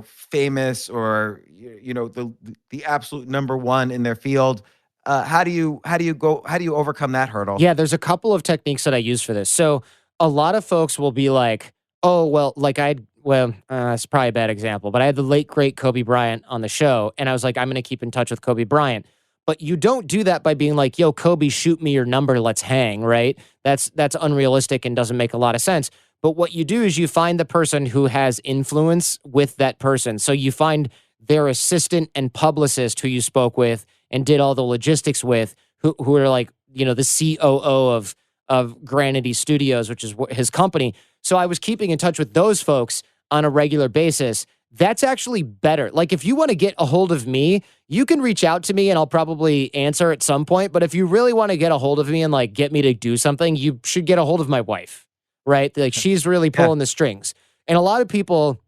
famous or, the absolute number one in their field. How do you overcome that hurdle? Yeah, there's a couple of techniques that I use for this. So a lot of folks will be like, oh, well, it's probably a bad example, but I had the late, great Kobe Bryant on the show, and I was like, I'm going to keep in touch with Kobe Bryant. But you don't do that by being like, yo, Kobe, shoot me your number, let's hang, right? That's unrealistic and doesn't make a lot of sense. But what you do is you find the person who has influence with that person. So you find their assistant and publicist who you spoke with and did all the logistics with, who are like, the COO of Granity Studios, which is his company. So I was keeping in touch with those folks on a regular basis. That's actually better. Like if you want to get a hold of me, you can reach out to me and I'll probably answer at some point. But if you really want to get a hold of me and like get me to do something, you should get a hold of my wife. Right? Like she's really pulling the strings. And a lot of people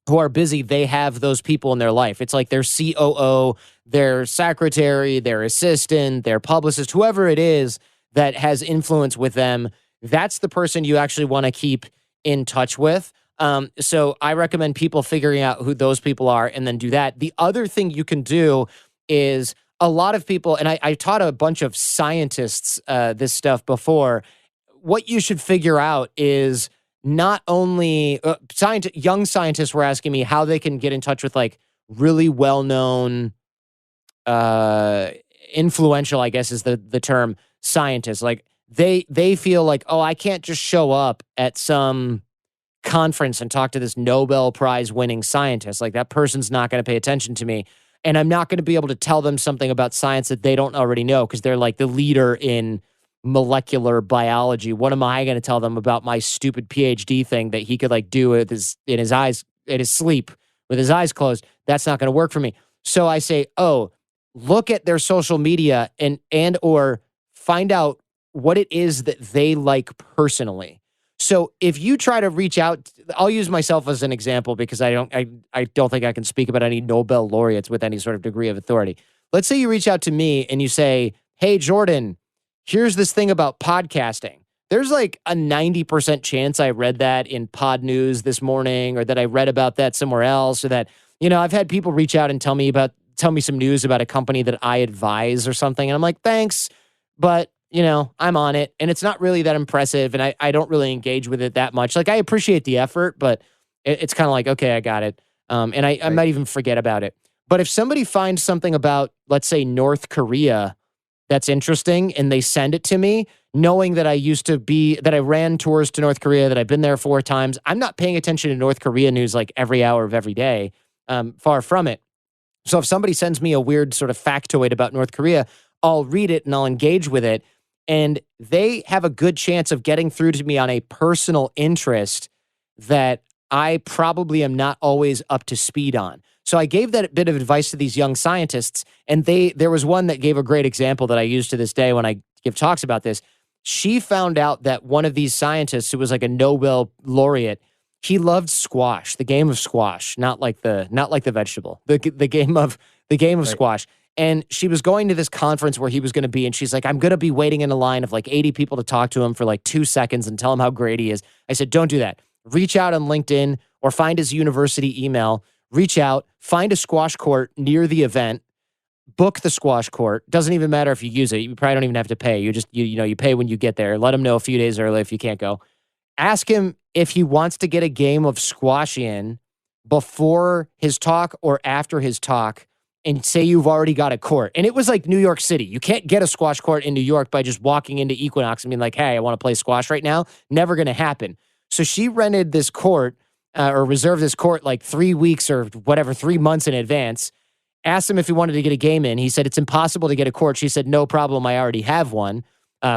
who are busy, they have those people in their life. It's like their COO, their secretary, their assistant, their publicist, whoever it is that has influence with them. That's the person you actually want to keep in touch with. So I recommend people figuring out who those people are and then do that. The other thing you can do is a lot of people, and I taught a bunch of scientists this stuff before. What you should figure out is not only young scientists were asking me how they can get in touch with like really well-known, influential, I guess is the term, scientists. Like they feel like, oh, I can't just show up at some conference and talk to this Nobel Prize winning scientist. Like that person's not going to pay attention to me. And I'm not going to be able to tell them something about science that they don't already know because they're like the leader in molecular biology. What am I going to tell them about my stupid PhD thing that he could like do in his sleep with his eyes closed? That's not going to work for me. So I say, oh, look at their social media and or find out what it is that they like personally. So if you try to reach out, I'll use myself as an example because I don't think I can speak about any Nobel laureates with any sort of degree of authority. Let's say you reach out to me and you say, hey, Jordan, here's this thing about podcasting. There's like a 90% chance I read that in Pod News this morning or that I read about that somewhere else or that, I've had people reach out and tell me some news about a company that I advise or something. And I'm like, thanks, but, I'm on it. And it's not really that impressive. And I don't really engage with it that much. Like I appreciate the effort, but it's kind of like, okay, I got it. And I might even forget about it. But if somebody finds something about, let's say, North Korea that's interesting and they send it to me, knowing that I ran tours to North Korea, that I've been there 4 times. I'm not paying attention to North Korea news like every hour of every day. Far from it. So if somebody sends me a weird sort of factoid about North Korea, I'll read it and I'll engage with it. And they have a good chance of getting through to me on a personal interest that I probably am not always up to speed on. So I gave that bit of advice to these young scientists, and there was one that gave a great example that I use to this day when I give talks about this. She found out that one of these scientists who was like a Nobel laureate, he loved squash, the game of squash, not like the vegetable, the game of squash. And she was going to this conference where he was going to be, and she's like, I'm going to be waiting in a line of like 80 people to talk to him for like 2 seconds and tell him how great he is. I said, don't do that. Reach out on LinkedIn or find his university email. Reach out, find a squash court near the event, book the squash court. Doesn't even matter if you use it. You probably don't even have to pay. You pay when you get there. Let him know a few days early if you can't go. Ask him if he wants to get a game of squash in before his talk or after his talk, and say you've already got a court. And it was like New York City. You can't get a squash court in New York by just walking into Equinox and being like, hey, I want to play squash right now. Never going to happen. So she rented this court or reserved this court like 3 weeks or whatever, 3 months in advance. Asked him if he wanted to get a game in. He said, it's impossible to get a court. She said, no problem. I already have one.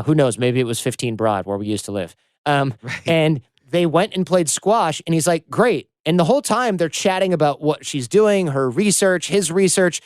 Who knows? Maybe it was 15 Broad where we used to live. Right. And they went and played squash, and he's like, great. And the whole time they're chatting about what she's doing, her research, his research.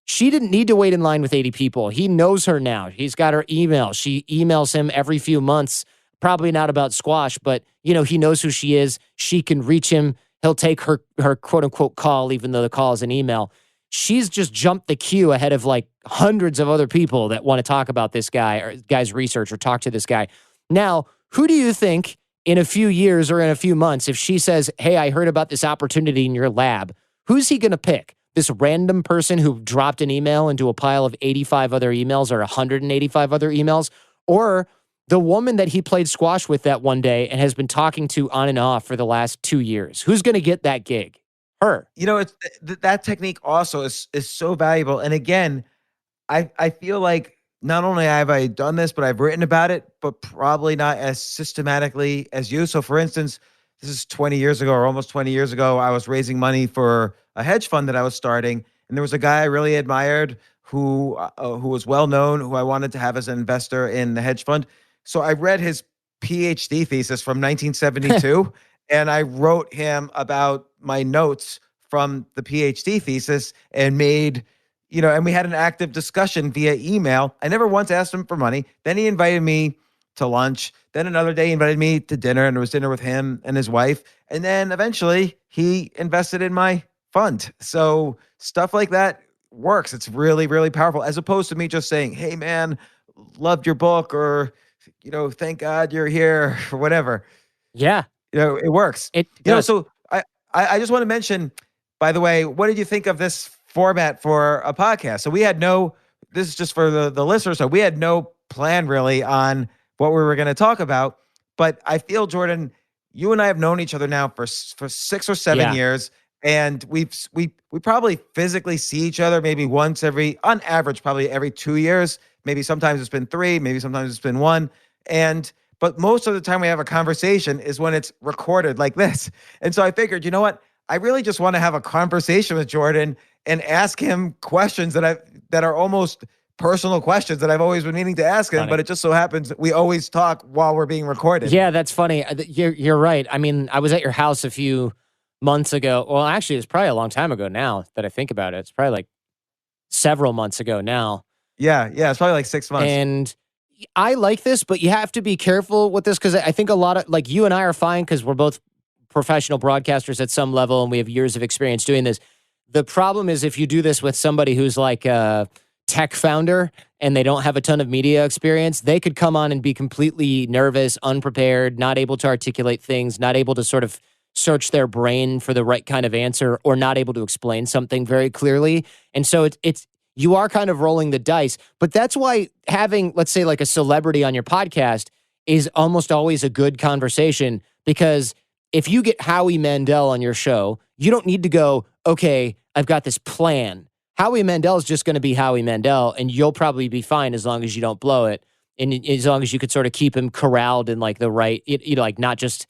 She didn't need to wait in line with 80 people. He knows her now. He's got her email. She emails him every few months, probably not about squash, but he knows who she is. She can reach him. He'll take her quote unquote call, even though the call is an email. She's just jumped the queue ahead of like hundreds of other people that want to talk about this guy or guy's research or talk to this guy. Now, who do you think in a few years or in a few months, if she says, hey, I heard about this opportunity in your lab, who's he going to pick? This random person who dropped an email into a pile of 85 other emails or 185 other emails? Or the woman that he played squash with that one day and has been talking to on and off for the last 2 years? Who's going to get that gig? Her. It's that technique also is so valuable. And again, I feel like not only have I done this, but I've written about it, but probably not as systematically as you. So for instance, this is 20 years ago or almost 20 years ago, I was raising money for a hedge fund that I was starting. And there was a guy I really admired who was well known, who I wanted to have as an investor in the hedge fund. So I read his PhD thesis from 1972 and I wrote him about my notes from the PhD thesis and made, and we had an active discussion via email. I never once asked him for money. Then he invited me to lunch. Then another day he invited me to dinner, and it was dinner with him and his wife. And then eventually he invested in my fund. So stuff like that works. It's really, really powerful, as opposed to me just saying, hey man, loved your book, or, thank God you're here, or whatever. Yeah. It works. So I just want to mention, by the way, what did you think of this format for a podcast? So this is just for the listeners. So we had no plan really on what we were going to talk about, but I feel, Jordan, you and I have known each other now for 6 or 7 years, and we probably physically see each other maybe on average, probably every 2 years. Maybe sometimes it's been 3, maybe sometimes it's been 1. But most of the time we have a conversation is when it's recorded like this. And so I figured, you know what? I really just want to have a conversation with Jordan and ask him questions that are almost personal questions that I've always been meaning to ask him. Funny. But it just so happens that we always talk while we're being recorded. Yeah, that's funny. You're right. I mean, I was at your house a few months ago. Well, actually, it's probably a long time ago now that I think about it. It's probably like several months ago now. Yeah. It's probably like 6 months. And I like this, but you have to be careful with this, because I think a lot of, like, you and I are fine because we're both professional broadcasters at some level and we have years of experience doing this. The problem is if you do this with somebody who's like a tech founder and they don't have a ton of media experience, they could come on and be completely nervous, unprepared, not able to articulate things, not able to sort of search their brain for the right kind of answer, or not able to explain something very clearly. And so you are kind of rolling the dice. But that's why having, let's say, like a celebrity on your podcast is almost always a good conversation, because if you get Howie Mandel on your show, you don't need to go, okay, I've got this plan. Howie Mandel is just going to be Howie Mandel, and you'll probably be fine as long as you don't blow it. And as long as you could sort of keep him corralled in like the right, like not just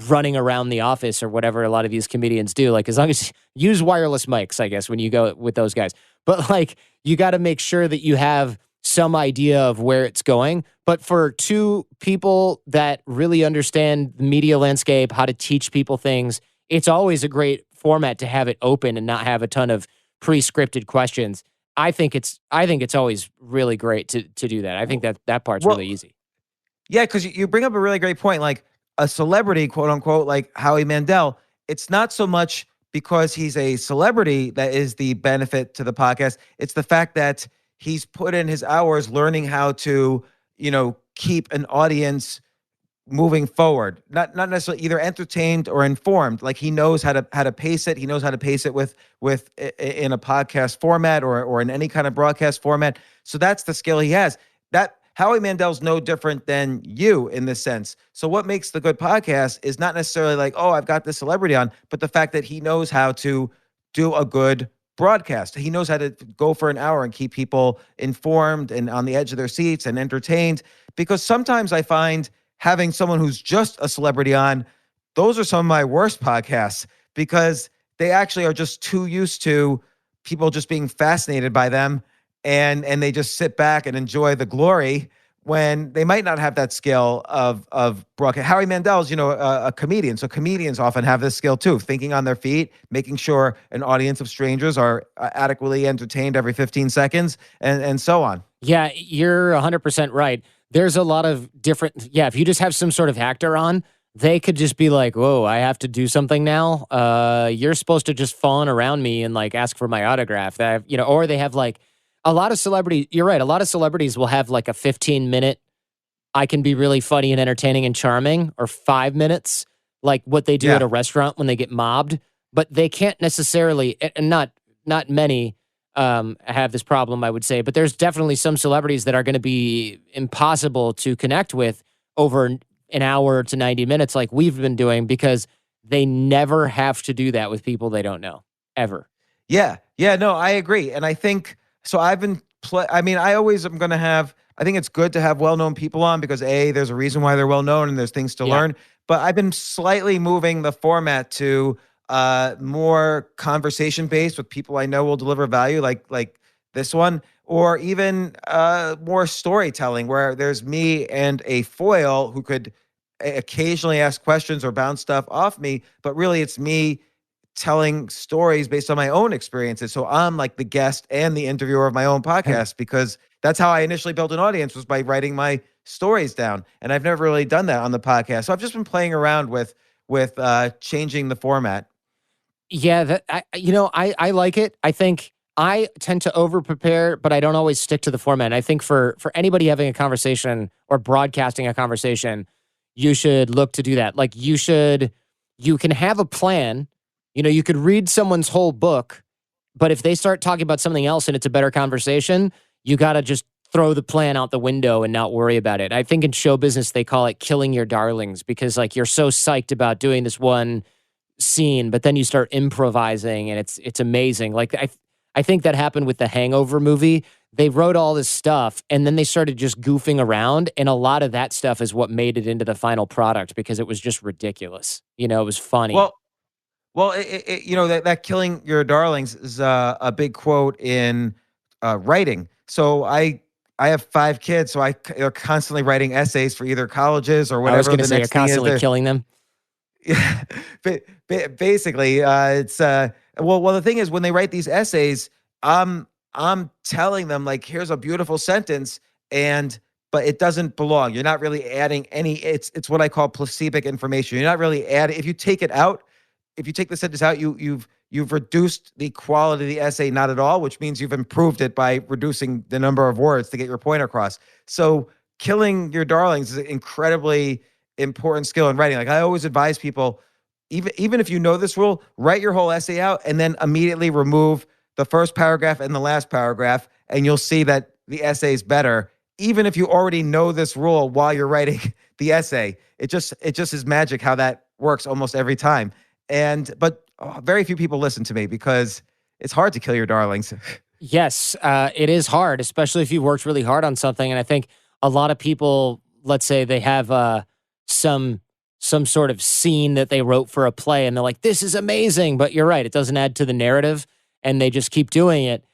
running around the office or whatever a lot of these comedians do. Like, as long as you use wireless mics, I guess, when you go with those guys. But like, you got to make sure that you have some idea of where it's going. But for two people that really understand the media landscape, how to teach people things, it's always a great format to have it open and not have a ton of pre-scripted questions. I think it's always really great to do that. I think that part's really easy. Yeah, because you bring up a really great point. Like, a celebrity, quote unquote, like Howie Mandel, it's not so much because he's a celebrity that is the benefit to the podcast. It's the fact that he's put in his hours learning how to, keep an audience moving forward, not necessarily either entertained or informed. Like he knows how to pace it. He knows how to pace it with in a podcast format or in any kind of broadcast format. So that's the skill he has. That Howie Mandel's no different than you in this sense. So what makes the good podcast is not necessarily like, oh, I've got this celebrity on, but the fact that he knows how to do a good broadcast. He knows how to go for an hour and keep people informed and on the edge of their seats and entertained. Because sometimes I find having someone who's just a celebrity on, those are some of my worst podcasts because they actually are just too used to people just being fascinated by them and they just sit back and enjoy the glory when they might not have that skill of broadcast. Howie Mandel's, a comedian. So comedians often have this skill too, thinking on their feet, making sure an audience of strangers are adequately entertained every 15 seconds and so on. Yeah, you're 100% right. There's a lot of different, if you just have some sort of actor on, they could just be like, whoa, I have to do something now. You're supposed to just fawn around me and like ask for my autograph. Or they have like a lot of celebrities. You're right. A lot of celebrities will have like a 15-minute, I can be really funny and entertaining and charming, or 5 minutes, like what they do at a restaurant when they get mobbed. But they can't necessarily, and not many have this problem, I would say, but there's definitely some celebrities that are going to be impossible to connect with over an hour to 90 minutes like we've been doing because they never have to do that with people they don't know, ever. Yeah, no, I agree. And I think, so I've been, I always am going to have, I think it's good to have well-known people on because there's a reason why they're well-known and there's things to learn. But I've been slightly moving the format to more conversation-based with people I know will deliver value, like this one, or even more storytelling where there's me and a foil who could occasionally ask questions or bounce stuff off me, but really it's me telling stories based on my own experiences. So I'm like the guest and the interviewer of my own podcast because that's how I initially built an audience, was by writing my stories down. And I've never really done that on the podcast. So I've just been playing around with changing the format. Yeah, I like it. I think I tend to over-prepare, but I don't always stick to the format. And I think for anybody having a conversation or broadcasting a conversation, you should look to do that. Like you can have a plan. You could read someone's whole book, but if they start talking about something else and it's a better conversation, you got to just throw the plan out the window and not worry about it. I think in show business, they call it killing your darlings because like you're so psyched about doing this one scene, but then you start improvising and it's amazing. Like I think that happened with the Hangover movie. They wrote all this stuff and then they started just goofing around, and a lot of that stuff is what made it into the final product because it was just ridiculous. It was funny. Well, that killing your darlings is a big quote in writing. So I have 5 kids, so they're constantly writing essays for either colleges or whatever. I was going to say you're constantly killing them. Yeah, basically, it's well, the thing is, when they write these essays, I'm telling them like, here's a beautiful sentence, but it doesn't belong. You're not really adding any. It's what I call placebic information. You're not really adding. If you take it out, if you take the sentence out, you've reduced the quality of the essay, not at all, which means you've improved it by reducing the number of words to get your point across. So killing your darlings is an incredibly important skill in writing. Like I always advise people, even if you know this rule, write your whole essay out and then immediately remove the first paragraph and the last paragraph, and you'll see that the essay is better. Even if you already know this rule while you're writing the essay, it just is magic how that works almost every time. But very few people listen to me because it's hard to kill your darlings. Yes, it is hard, especially if you worked really hard on something. And I think a lot of people, let's say they have some sort of scene that they wrote for a play and they're like, this is amazing. But you're right, it doesn't add to the narrative and they just keep doing it.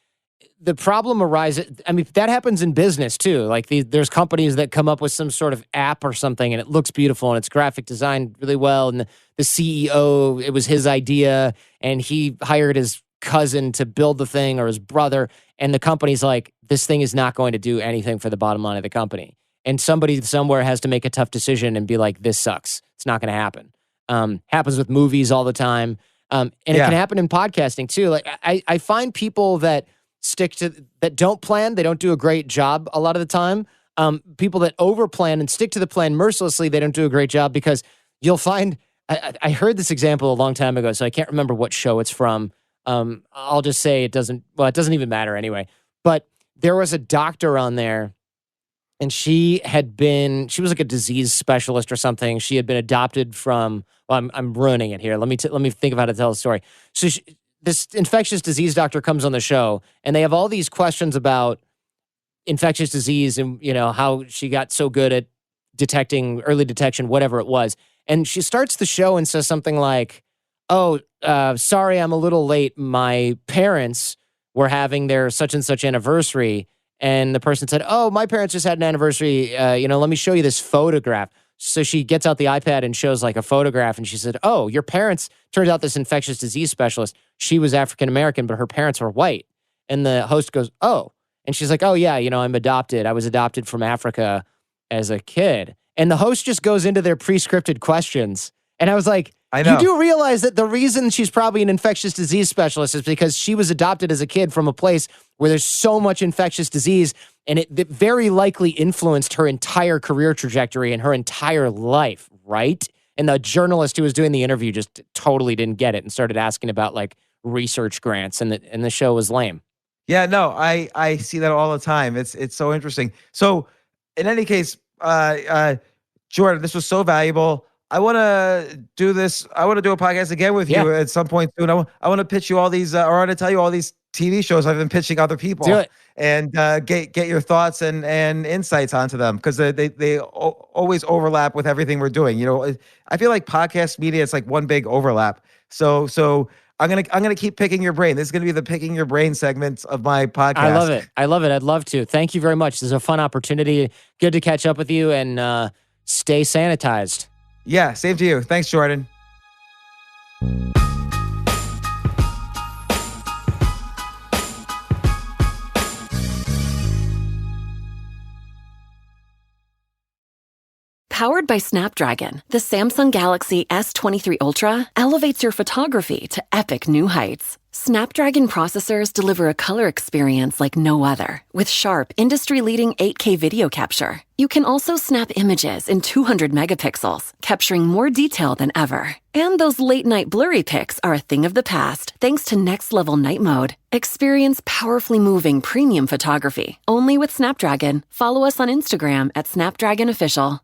The problem arises, I mean, that happens in business too. Like there's companies that come up with some sort of app or something and it looks beautiful and it's graphic designed really well. And the CEO, it was his idea and he hired his cousin to build the thing or his brother. And the company's like, this thing is not going to do anything for the bottom line of the company. And somebody somewhere has to make a tough decision and be like, this sucks. It's not going to happen. Happens with movies all the time. And it can happen in podcasting too. Like I find people that don't plan, they don't do a great job a lot of the time. People that overplan and stick to the plan mercilessly, they don't do a great job, because you'll find, I heard this example a long time ago, so I can't remember what show it's from. I'll just say it doesn't even matter anyway. But there was a doctor on there, and she was like a disease specialist or something. She had been adopted from, I'm ruining it here. Let me think of how to tell the story. So this infectious disease doctor comes on the show, and they have all these questions about infectious disease and, how she got so good at early detection, whatever it was. And she starts the show and says something like, sorry, I'm a little late. My parents were having their such and such anniversary. And the person said, my parents just had an anniversary. Let me show you this photograph. So she gets out the iPad and shows like a photograph. And she said, your parents, turns out this infectious disease specialist, she was African-American, but her parents were white. And the host goes, and she's like, yeah, I'm adopted. I was adopted from Africa as a kid. And the host just goes into their pre-scripted questions. And I was like, I know. You do realize that the reason she's probably an infectious disease specialist is because she was adopted as a kid from a place where there's so much infectious disease, and it very likely influenced her entire career trajectory and her entire life, right? And the journalist who was doing the interview just totally didn't get it and started asking about like research grants, and the show was lame. Yeah, no, I see that all the time. It's so interesting. So in any case, Jordan, this was so valuable. I want to do this. I want to do a podcast again with you at some point soon. I want to pitch you all these, or I want to tell you all these TV shows I've been pitching other people. Do it. And get your thoughts and insights onto them, because they always overlap with everything we're doing. I feel like podcast media, it's like one big overlap. So I'm gonna keep picking your brain. This is gonna be the picking your brain segment of my podcast. I love it. I'd love to. Thank you very much. This is a fun opportunity. Good to catch up with you, and stay sanitized. Yeah, same to you. Thanks, Jordan. Powered by Snapdragon, the Samsung Galaxy S23 Ultra elevates your photography to epic new heights. Snapdragon processors deliver a color experience like no other, with sharp, industry-leading 8K video capture. You can also snap images in 200 megapixels, capturing more detail than ever. And those late-night blurry pics are a thing of the past, thanks to next-level night mode. Experience powerfully moving premium photography, only with Snapdragon. Follow us on Instagram at Snapdragon Official.